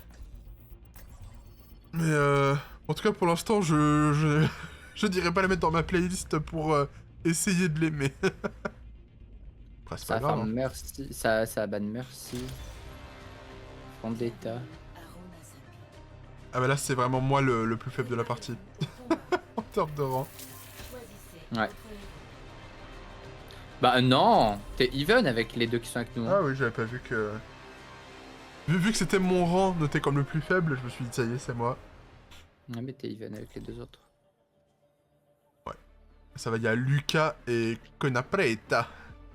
S2: Mais en tout cas, pour l'instant, je dirais pas la mettre dans ma playlist pour essayer de l'aimer. Après, c'est pas
S1: Ça
S2: grave.
S1: va
S2: Hein.
S1: merci. Ça ban merci. Vendetta.
S6: Aruna Sapi.
S2: Ah bah là, c'est vraiment moi le plus faible de la partie. En termes de rang.
S3: Choisissez
S1: Ouais.
S3: votre héros.
S1: Bah non, t'es even avec les deux qui sont avec nous. hein.
S2: Ah oui, j'avais pas vu que... Vu que c'était mon rang noté comme le plus faible, je me suis dit, ça y est, c'est moi.
S1: Ouais, mais t'es even avec les deux autres.
S2: Ça va, il y a Lucas et Conapreta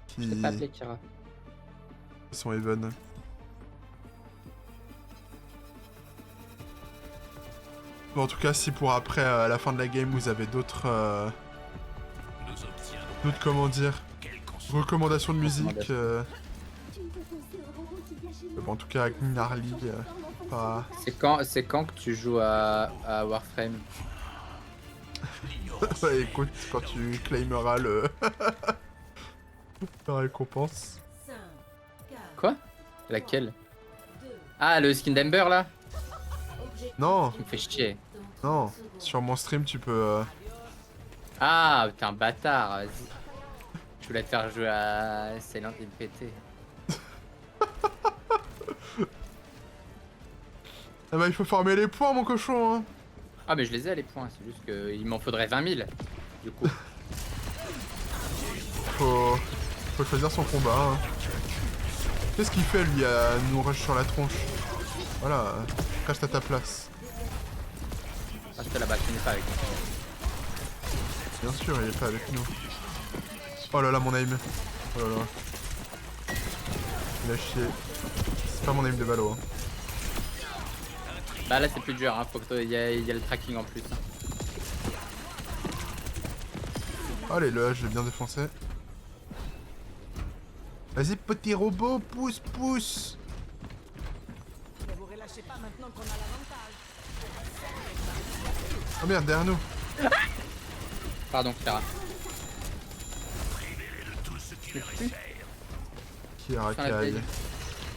S1: Je
S2: qui
S1: t'ai pas appelé Kira.
S2: sont even. Bon, en tout cas, si pour après, à la fin de la game, vous avez d'autres...
S4: Nous obtiendrons
S2: d'autres, comment dire,
S4: quel qu'en soit
S2: recommandations de musique...
S1: Recommandations.
S5: Tu ne peux penser au robot qui gâchait
S2: bon, en tout cas, avec Gnarly, pas...
S1: C'est quand que tu joues à Warframe?
S2: Ouais, écoute, quand tu claimeras la récompense.
S3: 5, 4,
S1: Quoi? Laquelle?
S3: 2,
S1: Ah, le skin d'Ember là?
S3: objectif
S2: Non,
S1: Tu me fais chier.
S3: dans
S2: non,
S3: 30 secondes.
S2: sur mon stream, tu peux...
S1: Ah, t'es un bâtard, vas-y. Je voulais te faire jouer à Silent MPT.
S2: Ah bah, il faut farmer les points, mon cochon, hein.
S1: Ah, mais je les ai les points, c'est juste qu'il m'en faudrait 20 000. Du coup.
S2: Faut choisir son combat, hein. Qu'est-ce qu'il fait, lui, à nous rush sur la tronche? Voilà, reste à ta place.
S1: Reste là-bas, tu n'es pas avec moi.
S2: Bien sûr, il est pas avec nous. Oh là là, mon aim. Oh là là. Il a chié. C'est pas mon aim de Valo, hein.
S1: Bah là, c'est plus dur, hein. Faut que il y a le tracking en plus. hein.
S2: Allez, le H, je vais bien défoncer. Vas-y, petit robot, pousse, pousse.
S6: Ne vous relâchez pas maintenant qu'on a l'avantage.
S2: Oh merde, derrière nous.
S1: Pardon, Clara.
S2: Qui a
S1: la
S2: racaille.
S1: vieille.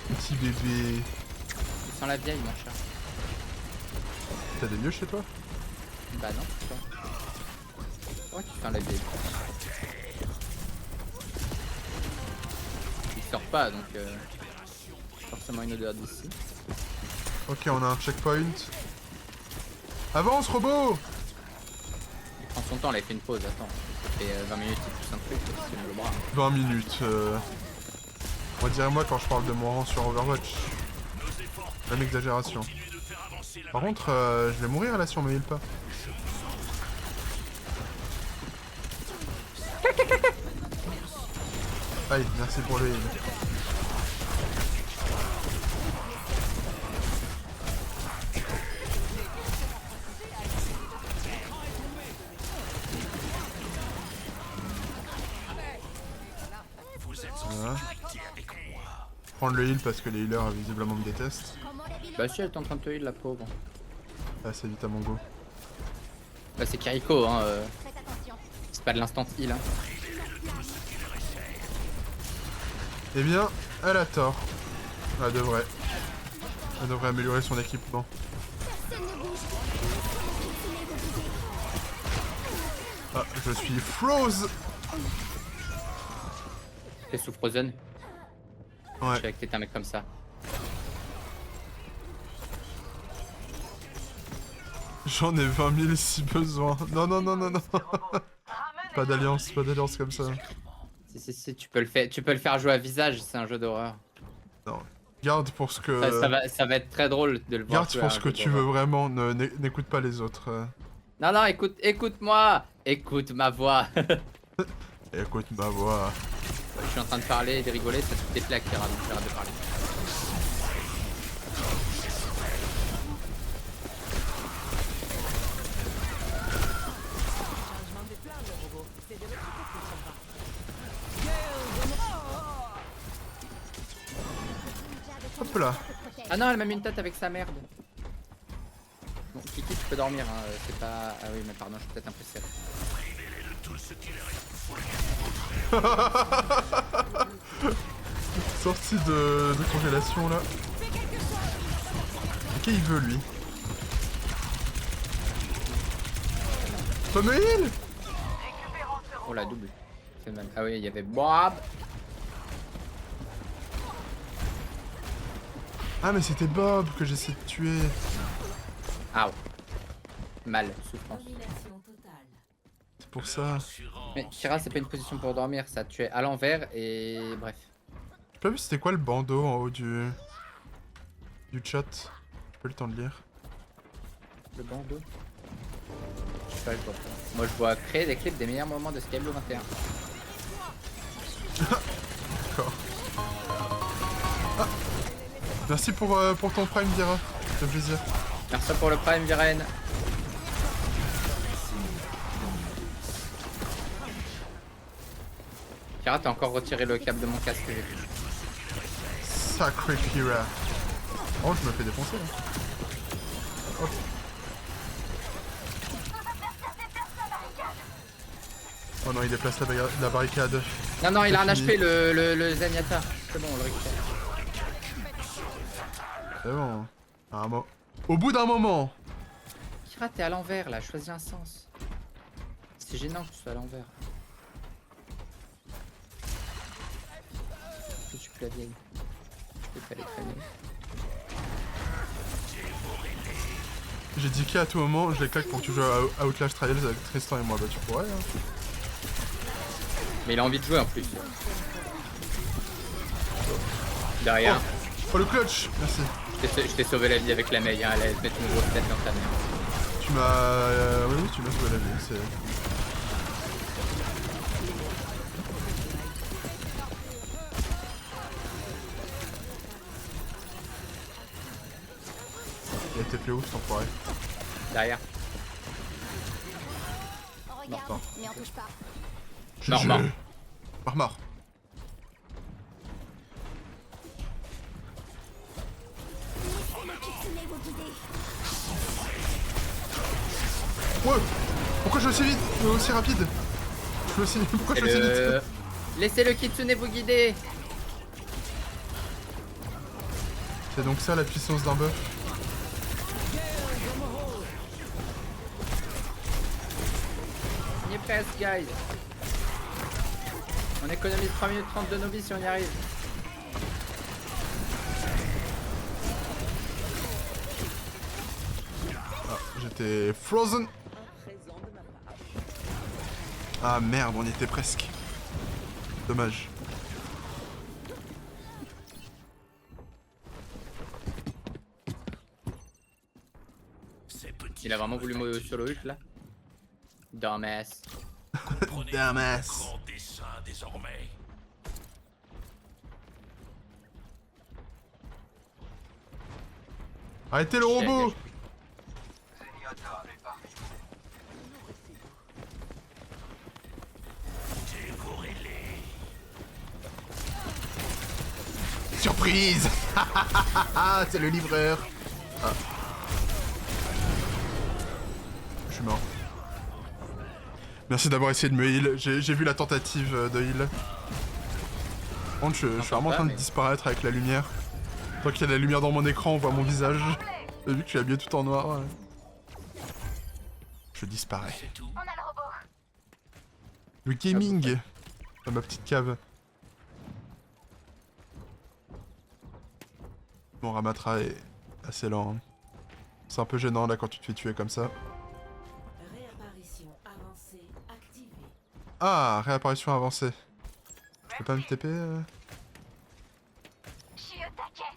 S2: Petit bébé.
S1: Tu sens la vieille, mon chat.
S2: T'as des lieux chez toi?
S1: Bah non, c'est toi. Pourquoi tu sens la vieille? Il sort pas, donc forcément une odeur d'ici.
S2: Ok, on a un checkpoint. Avance, robot!
S1: Il prend son temps, là, il fait une pause, attends. Ça fait 20 minutes qu'il pousse un truc, c'est le bras.
S2: 20 minutes. On va dire moi quand je parle de mon rang sur Overwatch. Même exagération. Par contre, je vais mourir là si on me heal pas. Aïe, merci pour le heal. Voilà. Prendre le heal parce que les healers visiblement me détestent.
S1: Bah si, elle est en train de te heal, la pauvre.
S2: Ah, c'est vite à mon go.
S1: Bah c'est Kiriko, hein.
S5: Faites attention.
S1: C'est pas de l'instant heal, hein.
S2: Eh bien, elle a tort. Elle devrait. Elle devrait améliorer son équipement.
S5: Personne ne bouge.
S2: Ah, je suis froze.
S1: T'es sous Frozen. Je
S2: Ouais.
S1: savais que t'étais un mec comme ça.
S2: J'en ai 20 000 si besoin. Non, non, non, non, non. Pas d'alliance comme ça.
S1: Si, tu peux le faire jouer à visage, c'est un jeu d'horreur.
S2: Non. Garde pour ce que...
S1: Ça va être très drôle de le voir.
S2: Garde
S1: jouer
S2: pour
S1: à
S2: ce
S1: un
S2: que
S1: jeu
S2: tu veux
S1: d'horreur.
S2: vraiment. N'écoute pas les autres.
S1: Non, écoute-moi. Écoute ma voix.
S2: Écoute ma voix.
S1: Je suis en train de parler et de rigoler, ça te fout des plaques, Kira, donc j'arrête de parler.
S2: Hop là.
S1: Ah non, elle m'a mis une tête avec sa merde. Bon, Kiki, tu peux dormir, hein. C'est pas... Ah oui, mais pardon, je suis peut-être un peu serré.
S2: Sortie de congélation là. Qu'est-ce qu'il veut lui? Pas me heal.
S1: Oh la double. C'est mal. Ah oui, il y avait Bob.
S2: Ah mais c'était Bob que j'essaie de tuer.
S1: Ah mal, souffrance.
S3: Domination totale.
S2: C'est pour ça.
S1: Mais Kira, c'est pas une position pour dormir, ça. Tu es à l'envers et... Bref.
S2: J'ai pas vu c'était quoi le bandeau en haut du chat. J'ai pas eu le temps de lire.
S1: Le bandeau. Je sais pas, je vois pas. Moi, je vois créer des clips des meilleurs moments de Skyblow 21.
S2: D'accord. Ah. Merci pour ton prime Vira. Ça fait plaisir.
S1: Merci pour le prime, Viren. Kira, t'as encore retiré le câble de mon casque. J'ai vu.
S2: Sacré Kira. Oh je me fais défoncer là. Hop. Oh non il déplace la barricade.
S1: Non, non, il a un
S2: C'est fini.
S1: HP, le Zenyatta. C'est bon, on le récupère.
S2: C'est bon. Au bout d'un moment.
S1: Kira, t'es à l'envers là, choisis un sens. C'est gênant que tu sois à l'envers. Je suis plus la vieille. Je peux pas les traîner.
S2: J'ai dit qu'à tout moment je les claque pour que tu joues à Outlast Trials avec Tristan et moi. Bah tu pourrais hein.
S1: Mais il a envie de jouer en plus. Derrière.
S2: Oh le clutch. Merci.
S1: Je t'ai sauvé la vie avec la maille, hein. Elle allait te mettre une grosse tête dans ta merde.
S2: Tu m'as... oui tu m'as sauvé la vie. C'est... Il a été fait où cet enfoiré?
S1: Derrière.
S5: On regarde,
S2: Martin.
S5: mais on touche pas.
S1: Mort.
S2: Mort.
S5: Kitsune vous guider.
S2: Ouais. Pourquoi je suis aussi vite? Aussi rapide? Pourquoi je suis aussi vite?
S1: Laissez le Kitsune vous guider.
S2: C'est donc ça la puissance d'un bœuf.
S1: On y est presque, guys. On économise 3 minutes 30 de nos vies si on y arrive.
S2: Ah, j'étais frozen. Ah merde, on y était presque. Dommage.
S1: Il a vraiment voulu me sur le ult là. Dumbass.
S4: Comprenez
S2: Damas.
S4: le grand dessin désormais.
S2: Arrêtez le robot!
S4: Dévorez-les.
S2: Surprise! C'est le livreur! Ah. Je suis mort. Merci d'avoir essayé de me heal. J'ai vu la tentative de heal. Par contre, je suis vraiment en train de disparaître avec la lumière. Tant qu'il y a de la lumière dans mon écran, on voit mon visage. T'as vu que je suis habillé tout en noir, ouais. Je disparais.
S4: C'est tout.
S5: On a le robot.
S2: Le gaming! Dans ma petite cave. Mon Ramatra est assez lent. Hein. C'est un peu gênant là quand tu te fais tuer comme ça.
S3: Réapparition avancée activée.
S2: Ah, réapparition avancée. Je peux pas me TP
S5: Je suis au taquet.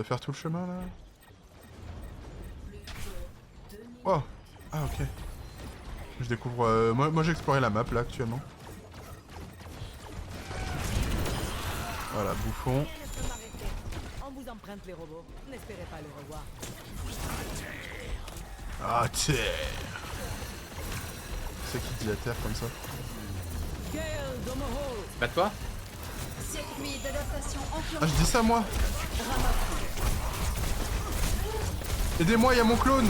S2: de faire tout le chemin là?
S3: Plus que 2 minutes.
S2: Oh! Ah ok. Je découvre... moi j'ai exploré la map là actuellement. Voilà, bouffon.
S6: Je peux m'arrêter. On vous emprunte les robots. N'espérez pas le revoir.
S2: Ah terre! C'est qui dit la terre comme ça?
S6: Gale Domoho.
S1: C'est pas toi?
S5: Circuit d'adaptation
S2: Ah je dis ça moi! Aidez-moi, il y a mon clone!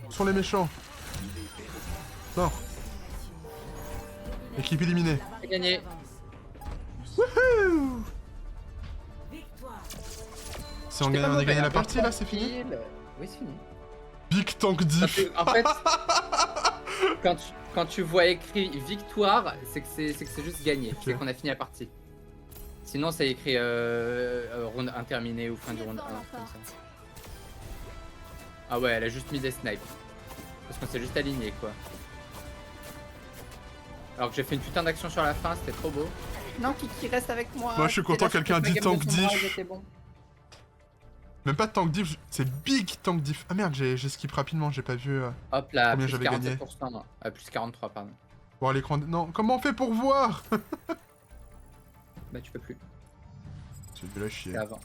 S2: Où sont les méchants? Non. Équipe éliminée.
S1: J'ai gagné.
S2: Wouhou!
S3: Victoire.
S2: C'est on a gagné la partie là, c'est fini?
S1: Oui, c'est fini.
S2: Big Tank Diff!
S1: En fait, quand tu vois écrit victoire, c'est que c'est juste gagné. C'est qu'on a fini la partie. Sinon, c'est écrit round 1 terminé ou fin du round 1. Comme ça. Ah ouais, elle a juste mis des snipes. Parce qu'on s'est juste aligné quoi. Alors que j'ai fait une putain d'action sur la fin, c'était trop beau. Non, Kiki reste avec moi.
S2: Moi, je suis content, quelqu'un dit Tank Diff.
S1: Bon.
S2: Même pas Tank Diff, c'est Big Tank Diff. Ah merde, j'ai skip rapidement, j'ai pas vu.
S1: Hop là,
S2: Combien
S1: plus
S2: j'avais gagné
S1: 47%, non. Plus 43, pardon.
S2: Voir l'écran. Non, comment on fait pour voir?
S1: Bah tu peux plus,
S2: C'est de la chier.
S1: c'est avant.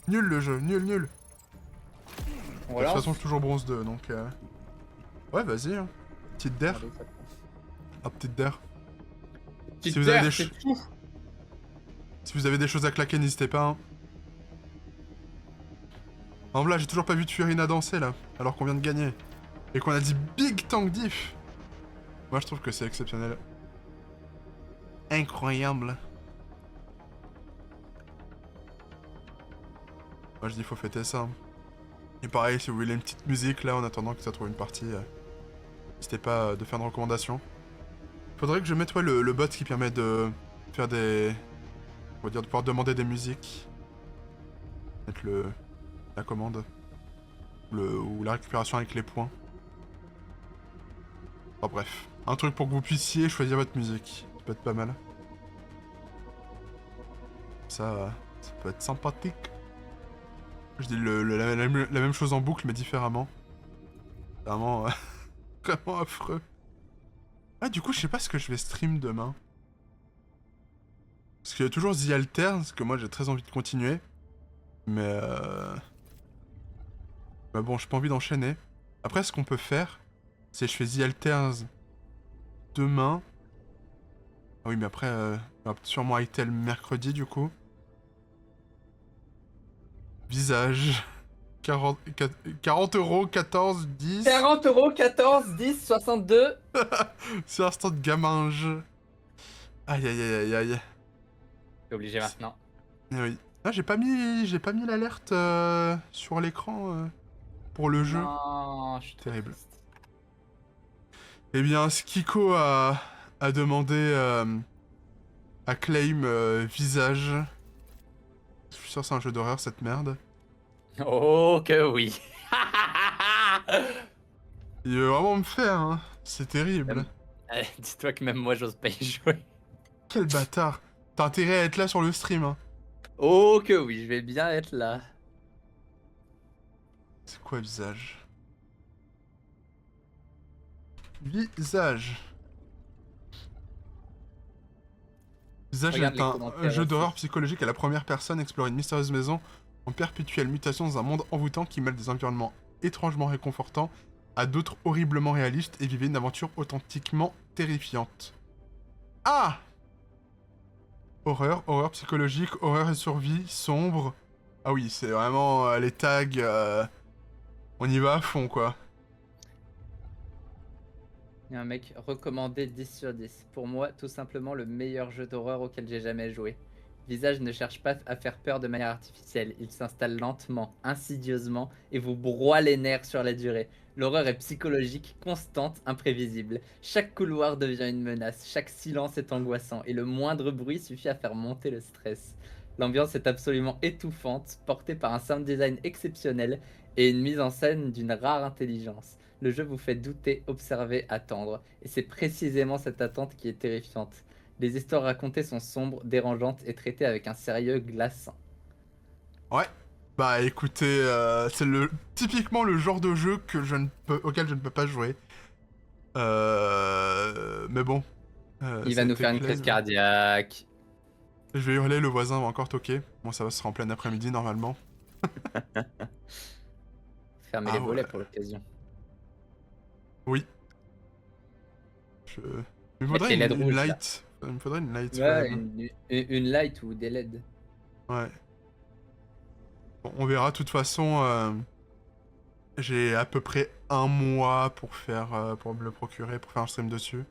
S2: Nul le jeu, nul.
S1: On
S2: De toute
S1: relance.
S2: façon, je suis toujours bronze 2, donc. Ouais, vas-y. Hein. Petite der.
S1: Allez, ça prend.
S2: Ah, petite der.
S1: Petite
S2: Si vous avez
S1: der,
S2: des
S1: c'est tout.
S2: Si vous avez des choses à claquer, n'hésitez pas. Hein. En vrai, j'ai toujours pas vu Tuerina danser là, alors qu'on vient de gagner. Et qu'on a dit Big Tank Diff. Moi, je trouve que c'est exceptionnel. Incroyable. Moi, je dis faut fêter ça. Et pareil, si vous voulez une petite musique là, en attendant que ça trouve une partie, n'hésitez pas de faire une recommandation. Faudrait que je mette ouais, le bot qui permet de faire des... On va dire de pouvoir demander des musiques. Mettre la commande. Ou la récupération avec les points. Enfin bref. Un truc pour que vous puissiez choisir votre musique. Ça peut être pas mal. Ça peut être sympathique. Je dis la même chose en boucle mais différemment. Vraiment... vraiment affreux. Ah du coup je sais pas ce que je vais stream demain. Parce qu'il y a toujours The Alter, parce que moi j'ai très envie de continuer. Mais bah bon, j'ai pas envie d'enchaîner. Après, ce qu'on peut faire, c'est je fais The Alters demain. Ah oui, mais après, il va sûrement Itel mercredi du coup. Visage. 40 €, 14, 10.
S1: 40 €, 14, 10, 62.
S2: C'est instant de gaminge. Aïe aïe aïe aïe aïe.
S1: T'es obligé maintenant.
S2: Eh oui. Ah, j'ai pas mis l'alerte sur l'écran pour le jeu.
S1: Non, je suis trop
S2: Terrible.
S1: triste.
S2: Eh bien, Skiko a demandé à Claim Visage. Je suis sûr que c'est un jeu d'horreur cette merde.
S1: Oh que oui.
S2: Il veut vraiment me faire, hein. C'est terrible.
S1: Dis-toi que même moi j'ose pas y jouer.
S2: Quel bâtard. T'as intérêt à être là sur le stream, hein.
S1: Oh que oui, je vais bien être là.
S2: C'est quoi visage? Visage. Visage
S1: Regarde
S2: est
S1: les
S2: un
S1: commentaires
S2: jeu
S1: aussi.
S2: d'horreur psychologique à la première personne, explore une mystérieuse maison en perpétuelle mutation dans un monde envoûtant qui mêle des environnements étrangement réconfortants à d'autres horriblement réalistes et vivez une aventure authentiquement terrifiante. Ah! Horreur, horreur psychologique, horreur et survie, sombre. Ah oui, c'est vraiment les tags... on y va à fond, quoi.
S1: Il y a un mec recommandé 10 sur 10. Pour moi, tout simplement le meilleur jeu d'horreur auquel j'ai jamais joué. Visage ne cherche pas à faire peur de manière artificielle. Il s'installe lentement, insidieusement et vous broie les nerfs sur la durée. L'horreur est psychologique, constante, imprévisible. Chaque couloir devient une menace, chaque silence est angoissant et le moindre bruit suffit à faire monter le stress. L'ambiance est absolument étouffante, portée par un sound design exceptionnel et une mise en scène d'une rare intelligence. Le jeu vous fait douter, observer, attendre. Et c'est précisément cette attente qui est terrifiante. Les histoires racontées sont sombres, dérangeantes et traitées avec un sérieux glaçant.
S2: Ouais. Bah écoutez, c'est typiquement le genre de jeu auquel je ne peux pas jouer. Mais bon.
S1: Il va nous faire une crise cardiaque.
S2: Je vais hurler, le voisin va encore toquer. Bon, ça va se faire en plein après-midi normalement.
S1: Fermez les volets pour l'occasion.
S2: Oui. Il me faudrait une light. Il me faudrait une light.
S1: Ouais, une light ou des LED.
S2: Ouais. Bon, on verra. De toute façon, j'ai à peu près un mois pour me le procurer, pour faire un stream dessus.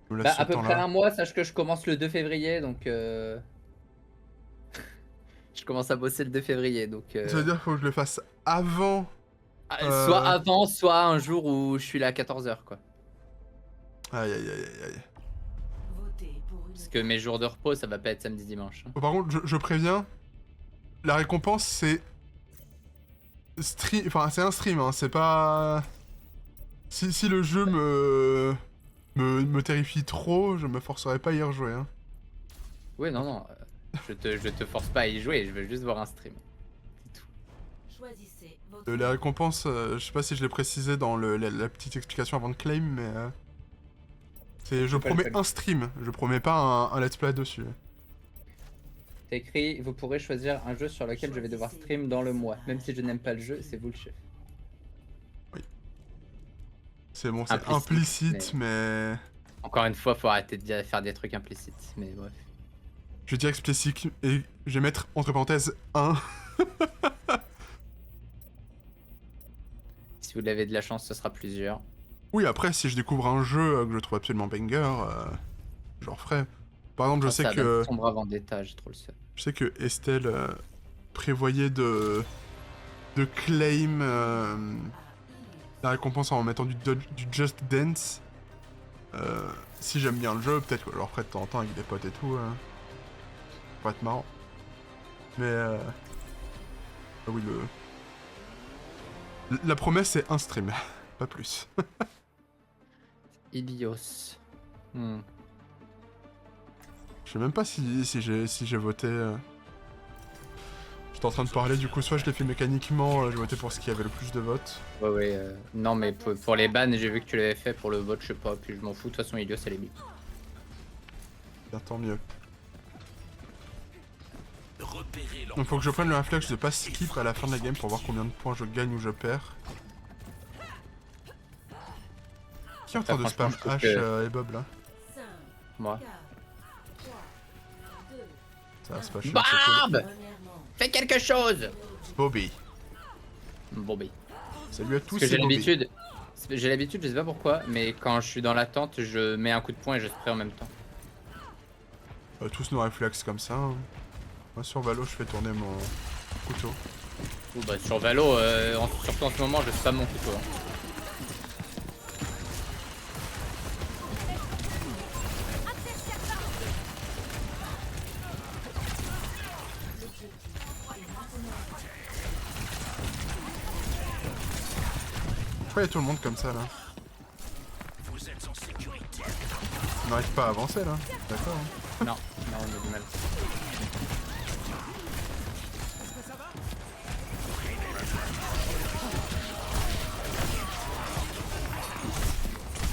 S1: Bah, à peu près un mois, sache que je commence le 2 février, donc... je commence à bosser le 2 février, donc...
S2: Ça veut dire qu'il faut que je le fasse avant...
S1: Soit avant, soit un jour où je suis là à 14h, quoi.
S2: Aïe aïe aïe aïe.
S3: Votez pour une
S1: Parce que mes jours de repos, ça va pas être samedi dimanche. Hein.
S2: Bon, par contre, je préviens, la récompense c'est... Enfin, c'est un stream, hein, c'est pas... Si le jeu me terrifie trop, je me forcerai pas à y rejouer. Hein.
S1: Oui, non, je te force pas à y jouer, je veux juste voir un stream.
S3: choisissez votre
S2: La récompense, je sais pas si je l'ai précisé dans la petite explication avant de claim, mais... c'est je promets un stream, je promets pas un let's play dessus.
S1: C'est écrit, vous pourrez choisir un jeu sur lequel je vais devoir stream dans le mois. Même si je n'aime pas le jeu, c'est vous le chef.
S2: C'est bon, c'est implicite, mais...
S1: Encore une fois, faut arrêter de faire des trucs implicites, mais bref.
S2: Je vais dire explicite et je vais mettre entre parenthèses 1.
S1: Si vous avez de la chance, ce sera plusieurs.
S2: Oui, après, si je découvre un jeu que je trouve absolument banger, je le referai. Par exemple, je sais que...
S1: Sombre Vendetta, j'ai trop le seul.
S2: Je sais que Estelle prévoyait de claim la récompense en mettant du Just Dance. Si j'aime bien le jeu, peut-être que je le referai de temps en temps avec des potes et tout. Ça pourrait être marrant. Mais... ah oui, la promesse c'est un stream, pas plus.
S1: Ilios.
S2: Je sais même pas si j'ai voté. J'étais en train de parler, du coup, soit je l'ai fait mécaniquement, j'ai voté pour ce qui avait le plus de votes.
S1: Ouais, non, mais pour les bans, j'ai vu que tu l'avais fait. Pour le vote, je sais pas, puis je m'en fous. De toute façon, Ilios, elle est bien.
S2: Bien, tant mieux.
S4: Repérez
S2: Donc faut que je prenne le réflexe de pas skip à la fin de la game pour voir combien de points je gagne ou je perds. Qui est en train de spam H et Bob là?
S3: 5,
S1: Moi.
S3: 4, 3, 2,
S2: Ça va, c'est pas chiant.
S1: Barbe,
S3: premièrement.
S1: fais quelque chose.
S2: Bobby.
S1: Bobby.
S2: Salut à tous,
S1: Parce que
S2: c'est Bobby.
S1: j'ai l'habitude, je sais pas pourquoi, mais quand je suis dans l'attente, je mets un coup de poing et je spray en même temps.
S2: Tous nos réflexes comme ça. Hein. Moi sur Valo, je fais tourner mon couteau.
S1: Ouh, bah, sur Valo, surtout en ce moment, je spam mon couteau. Hein.
S2: Pourquoi il y a tout le monde comme ça là?
S4: vous êtes en sécurité.
S2: On n'arrive pas à avancer là. D'accord. Hein.
S1: Non, on a du mal.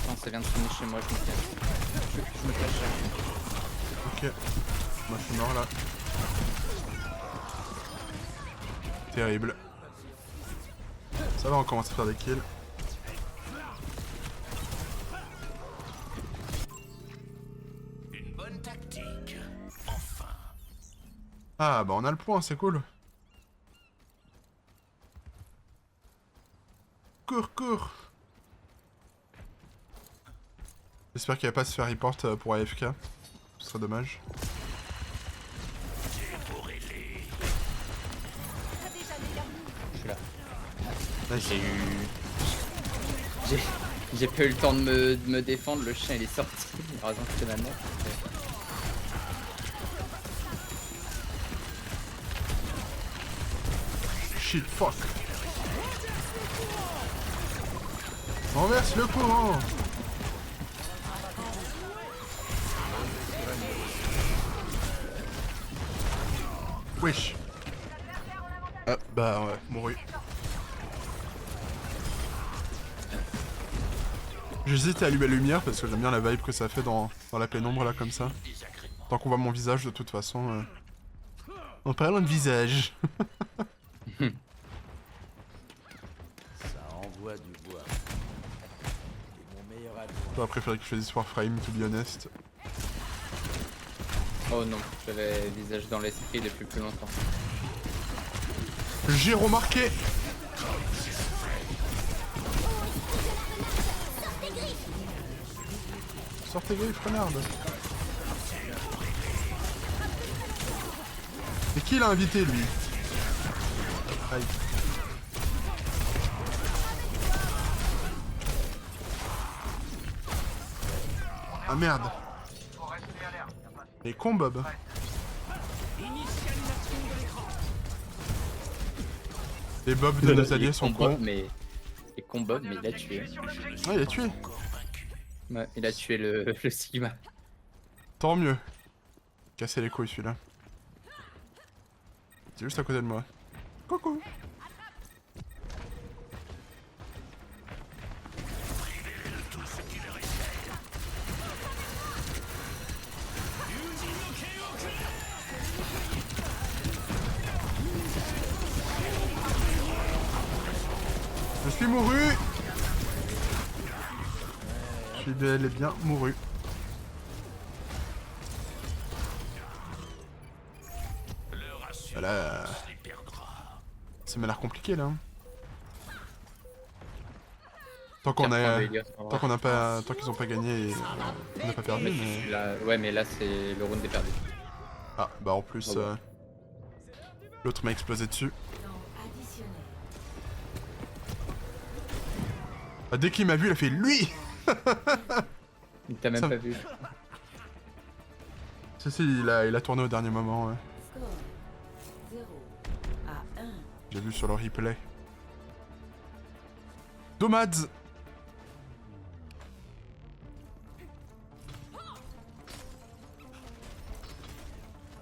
S1: Non, ça vient de finir chez moi, je me cache. Je me cache.
S2: Ok. Moi je suis mort là. Terrible. Ça va, on commence à faire des kills.
S4: Une bonne tactique. Enfin.
S2: Ah bah on a le point, c'est cool. Cours, cours. J'espère qu'il va pas se faire report pour AFK. Ce serait dommage.
S1: Je suis là.
S2: Nice.
S1: J'ai pas eu le temps de me défendre, le chien il est sorti. Heureusement que c'était ma mère.
S2: Shit, fuck. Renverse le courant. Wesh. Ah, bah ouais, mouru. J'hésite à allumer la lumière parce que j'aime bien la vibe que ça fait dans la pénombre là comme ça. Tant qu'on voit mon visage de toute façon. En parlant de visage.
S7: Ça envoie du bois. C'est mon meilleur adjoint.
S2: J'aurais préféré que je fasse Warframe, to be honest.
S1: Oh non, j'avais le visage dans l'esprit depuis plus longtemps.
S2: J'ai remarqué. Sors tes griffes, renarde. Et qui l'a invité, lui? Aïe. Ah merde. Les cons, Bob. Les Bob de nos alliés sont cons.
S1: Mais... Les combos, mais il a tué.
S2: Ah, il a tué.
S1: Ouais, il a tué le Sigma.
S2: Tant mieux. Casser les couilles, celui-là. C'est juste à côté de moi. Coucou. Je suis mouru. Je suis bel et bien mouru. Voilà. Ça m'a l'air compliqué là. Tant qu'on a, tant qu'ils ont pas gagné, on n'a pas perdu. Mais...
S1: Là, ouais, mais là c'est le round est perdu.
S2: Ah bah en plus,
S1: Oh, ouais.
S2: l'autre m'a explosé dessus.
S3: Additionnel.
S2: Ah, dès qu'il m'a vu, il a fait lui.
S1: Il t'a même
S2: Ça-
S1: pas vu.
S2: Si, il a tourné au dernier moment. Ouais.
S3: Score 0 à 1.
S2: J'ai vu sur le replay. Domads.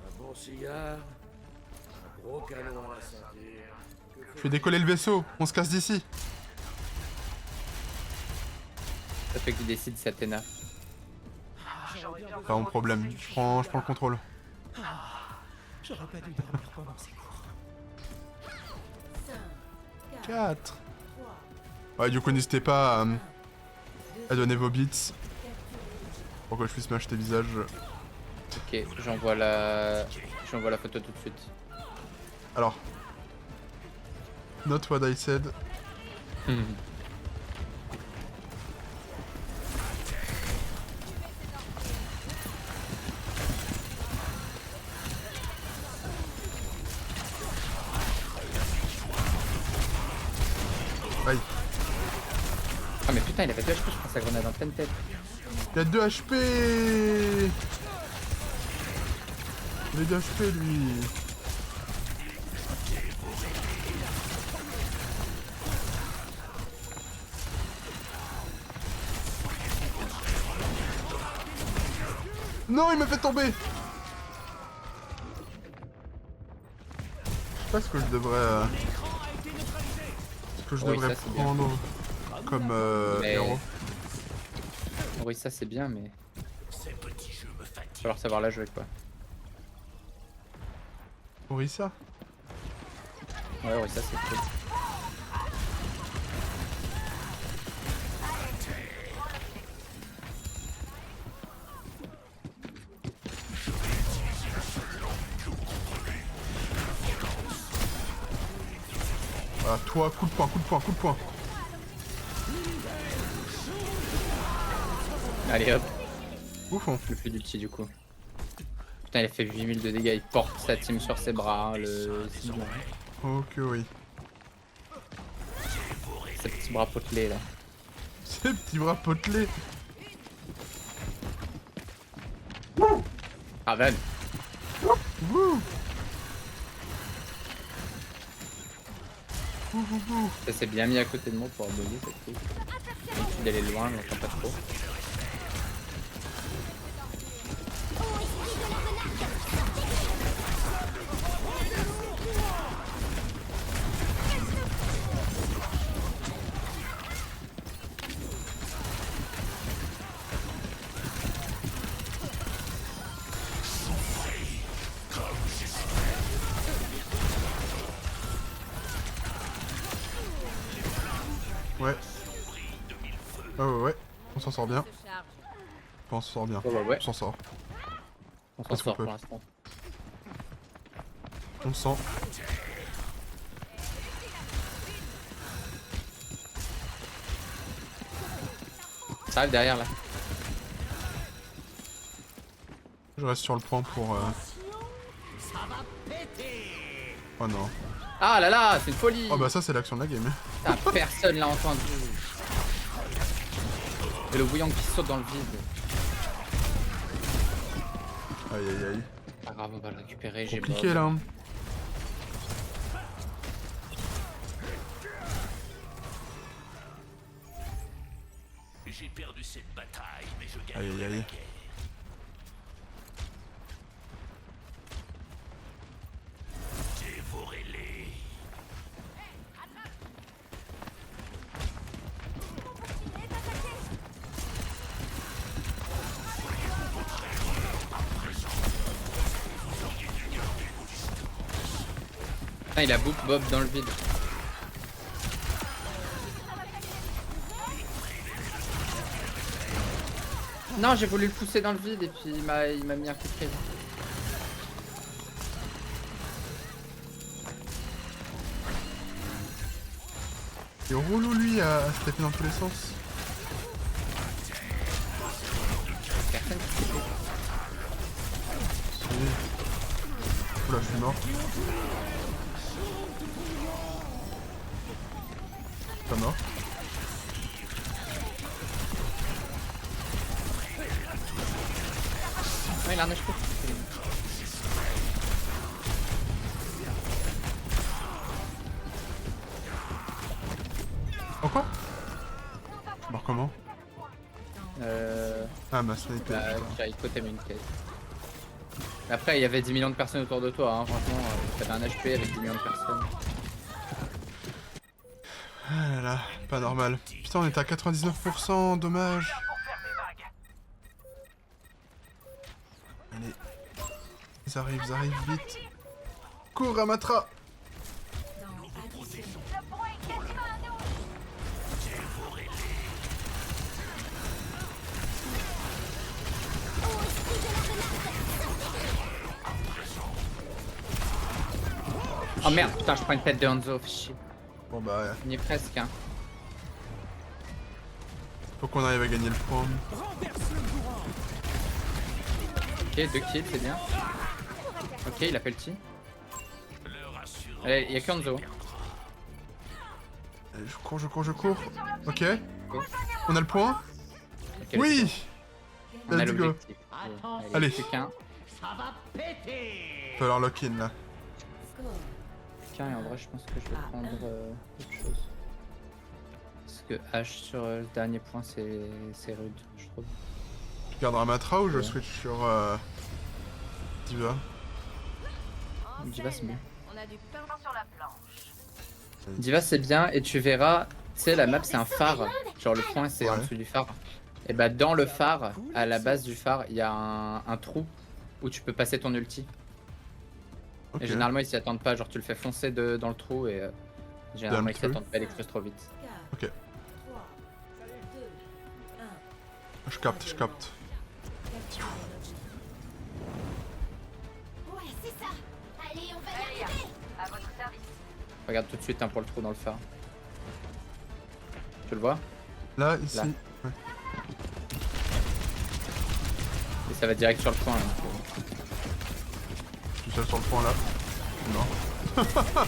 S7: Un bon cigare, un gros canon à la ceinture.
S2: Je fais décoller le vaisseau. On se casse d'ici.
S1: Ça fait qu'il décide c'est Athéna.
S2: Pas mon problème. Je prends le contrôle.
S7: J'aurais pas dû dormir pendant ces cours.
S3: 5,
S2: 4.
S3: 3,
S2: Ouais, du coup, n'hésitez pas à donner vos bits pour que je puisse m'acheter visage.
S1: Ok, j'envoie la photo tout de suite.
S2: Alors. Not what I said. Aïe.
S1: Ah mais putain il avait 2 HP, je prends sa grenade en pleine tête.
S2: Il a 2 HP. Il a 2 HP lui. Non, il m'a fait tomber. pas ce que je devrais... ce que je
S1: Oui,
S2: devrais
S1: ça, c'est bien.
S2: prendre comme
S1: Mais-
S2: héros.
S1: Oui, ça c'est bien, mais
S4: Ces petits jeux me
S1: il va
S4: fatiguent.
S1: falloir savoir la jouer quoi.
S2: Orisa.
S1: Ouais, oui, ça c'est cool.
S2: Voilà, toi, coup de poing, coup de poing, coup de poing.
S1: Allez hop,
S2: Bouffon.
S1: le plus d'ulti du coup. Putain, il a fait 8000 de dégâts, il porte sa team sur ses bras, le Sigma.
S2: Ok, oui.
S1: Ses petits bras potelés là.
S2: Ces petits bras potelés.
S1: Raven.
S2: Wouh.
S1: Ça s'est bien mis à côté de moi pour abonner cette truc. L'habitude d'aller loin, mais on entend pas trop.
S2: Ouais. Ouais. On s'en sort bien.
S6: Se charge.
S2: Enfin, on s'en sort bien.
S1: Ouais.
S2: On s'en sort.
S1: On s'en
S2: Est-ce qu'on
S1: sort
S2: peut
S1: pour l'instant.
S2: On sent.
S1: Ça arrive derrière là.
S2: Je reste sur le point pour... Oh non.
S1: Ah là là, c'est une folie.
S2: Oh bah ça c'est l'action de la game.
S1: Putain, personne l'a entendu. Et le bouillon qui saute dans le vide.
S2: Aïe aïe aïe.
S1: Pas grave, on va le récupérer. J'ai
S2: Compliqué là.
S4: J'ai perdu cette bataille, mais je gagne.
S2: Aïe aïe aïe.
S4: Dévorez-les.
S1: Putain, il a boop Bob dans le vide. Non, j'ai voulu le pousser dans le vide et puis il m'a mis un coup de pied.
S2: Et relou lui à se taper dans tous les sens.
S1: Personne qui s'est fait.
S2: Oula, je suis mort. Pas mort.
S1: Ouais, il a un HP.
S2: Oh quoi? Mort comment? Ah ma sniper.
S1: Bah, Jericho t'a mis une tête. Après, il y avait 10 millions de personnes autour de toi, hein. Franchement, t'avais un HP avec 10 millions de personnes.
S2: Ah là là, pas normal. Putain, on est à 99%, dommage. Allez. Ils arrivent vite. Cours, Ramatra.
S1: Oh merde, putain, je prends une tête de Hanzo. Shit.
S2: Bon bah,
S1: On y est presque, hein.
S2: faut qu'on arrive à gagner le point.
S1: Ok, 2 kills, c'est bien. Ok, il appelle T. Allez, il y a que Hanzo.
S2: Allez, je cours. Ok.
S1: Go.
S2: On a le point?
S1: Ok,
S2: Oui.
S1: on a
S2: Let's go.
S1: l'objectif.
S2: Allez.
S1: Plus qu'un.
S2: Faut leur lock-in là.
S3: Score.
S1: Et en vrai, je pense que je vais prendre autre chose. Parce que H sur le dernier point, c'est rude, je trouve.
S2: Je garde Ramatra ou je
S1: Ouais.
S2: switch sur Diva?
S1: Diva, c'est bien.
S6: On
S5: On a du pain sur la planche.
S1: Diva, c'est bien, et tu verras, tu sais, la map c'est un phare. Genre le point c'est en
S2: Ouais.
S1: dessous du phare. Et bah, dans le phare, à la base du phare, il y a un trou où tu peux passer ton ulti.
S2: Ok.
S1: Et généralement, ils s'y attendent pas. Genre, tu le fais foncer dans le trou et généralement, ils
S2: trou.
S1: s'y attendent pas, il explose trop vite.
S3: 4,
S2: Ok.
S3: 3, 2, 1.
S2: Je capte, je capte.
S5: Ouais, c'est ça. Allez, on va y arriver. À votre service.
S1: Regarde tout de suite hein, pour le trou dans le phare. Tu le vois?
S2: Là, ici.
S1: Là.
S2: Ouais.
S1: Et ça va direct sur le point. Là.
S2: Je suis seul sur le point là. Non.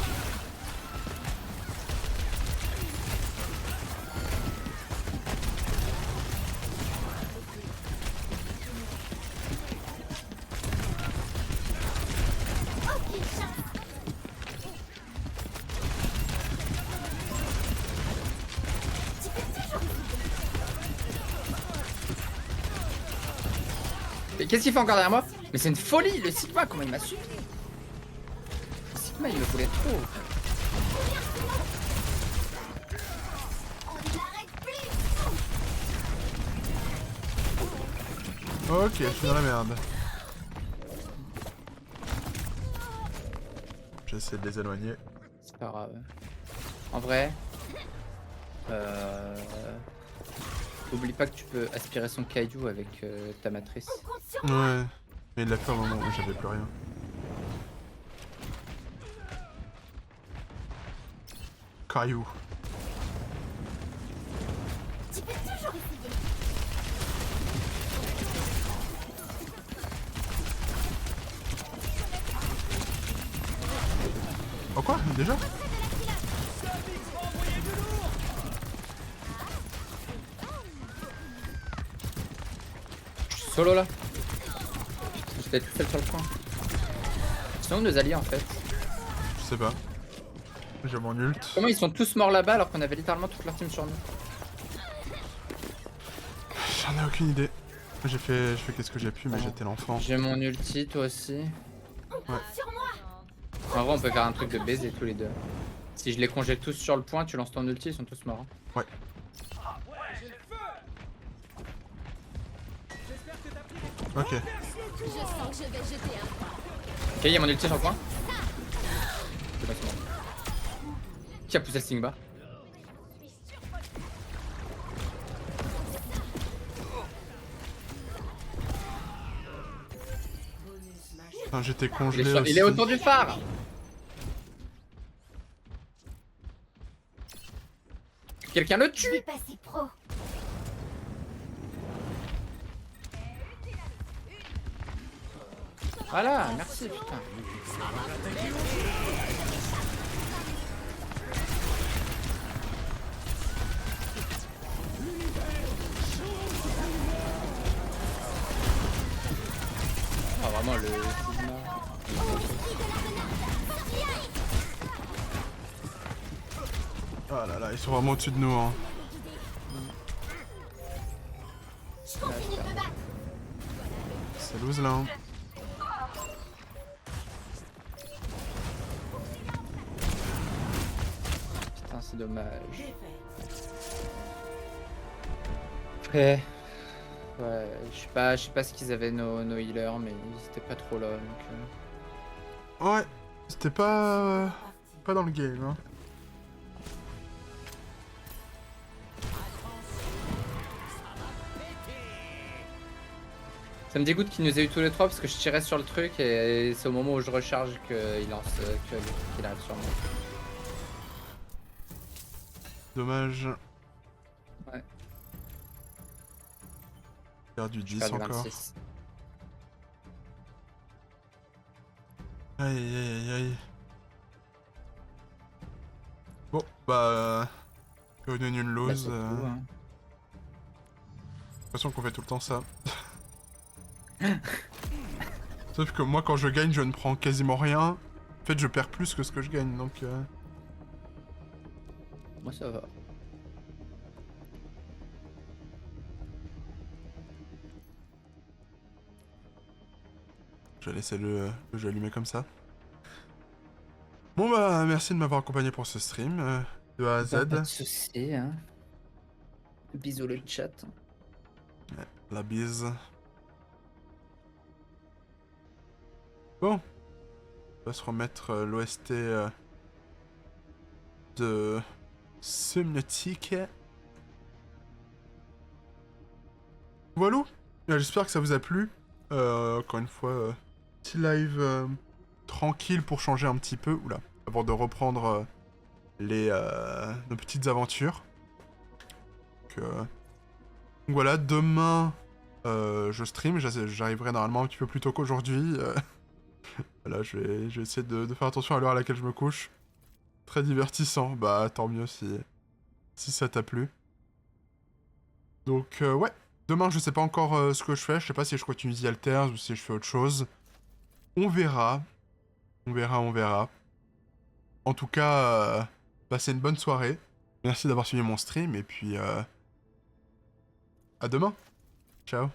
S1: Mais qu'est-ce qu'il fait encore derrière moi? Mais c'est une folie, le Sigma, comment il m'a suivi? Le Sigma, il me voulait trop.
S5: On n'arrête plus.
S2: Ok, je suis dans la merde. J'essaie de les éloigner.
S1: C'est pas grave. En vrai, oublie pas que tu peux aspirer son caillou avec ta matrice.
S5: On compte sur
S2: Ouais. Mais il l'a fait au moment où j'avais plus rien. Caillou.
S5: Tu peux toujours essayer.
S2: Oh quoi? Déjà?
S1: Je suis solo là. J'étais tout seul sur le point. Sinon nos alliés en fait.
S2: Je sais pas. J'ai mon ult.
S1: Comment ils sont tous morts là-bas alors qu'on avait littéralement toute leur team sur nous?
S2: J'en ai aucune idée. Je fais qu'est-ce que j'ai pu, mais
S1: Ah.
S2: j'étais l'enfant.
S1: J'ai mon ulti, toi aussi.
S5: Sur moi.
S1: En vrai, on peut faire un truc de baiser tous les deux. Si je les congèle tous sur le point, tu lances ton ulti, ils sont tous morts. hein.
S2: Ouais. Ok.
S5: Je sens que je vais jeter un.
S1: Ok, il y a mon ulti sur le point. C'est pas mort. Qui a poussé le Stingba?
S2: Enfin, j'étais
S1: Il est,
S2: congelé
S1: sur-
S2: aussi.
S1: il est autour du phare. Quelqu'un le
S5: Je
S1: tue.
S5: vais passer pro.
S1: Voilà, merci putain. Ah vraiment le Sigma.
S2: Ah là là, ils sont vraiment au-dessus de nous. Hein.
S5: Je continue de me battre.
S2: C'est loose là. Hein.
S1: Putain c'est dommage.
S3: Défaite.
S1: Après. Ouais, je sais pas ce qu'ils avaient nos healers, mais ils étaient pas trop là donc.
S2: Ouais, c'était pas
S3: Parti.
S2: pas dans le game. Hein.
S1: Ça me dégoûte qu'il nous ait eu tous les trois parce que je tirais sur le truc et c'est au moment où je recharge qu'il lance qu'il arrive sur moi.
S2: Dommage.
S1: Ouais.
S2: Perdu
S1: Je
S2: 10
S1: perds du
S2: encore.
S1: 26.
S2: Aïe aïe aïe aïe. Bon, bah. On donne une
S1: Bah,
S2: lose.
S1: c'est tout, hein.
S2: J'ai l'impression qu'on fait tout le temps ça. Sauf que moi, quand je gagne, je ne prends quasiment rien. En fait, je perds plus que ce que je gagne, donc...
S1: Moi ça va.
S2: Je vais laisser le jeu allumé comme ça. Bon bah, merci de m'avoir accompagné pour ce stream, de A à Z.
S1: Pas de soucis, hein. Bisous le chat.
S2: La bise. Bon. On va se remettre l'OST de Subnautique. Voilà. J'espère que ça vous a plu. Encore une fois, petit live tranquille pour changer un petit peu. Oula. Avant de reprendre nos petites aventures. Donc voilà, demain, je stream. J'arriverai normalement un petit peu plus tôt qu'aujourd'hui. Voilà, je vais essayer de faire attention à l'heure à laquelle je me couche. Très divertissant. Bah, tant mieux si ça t'a plu. Donc, ouais. Demain, je sais pas encore ce que je fais. Je sais pas si je continue The Alters ou si je fais autre chose. On verra. On verra. En tout cas, passez une bonne soirée. Merci d'avoir suivi mon stream et puis à demain. Ciao.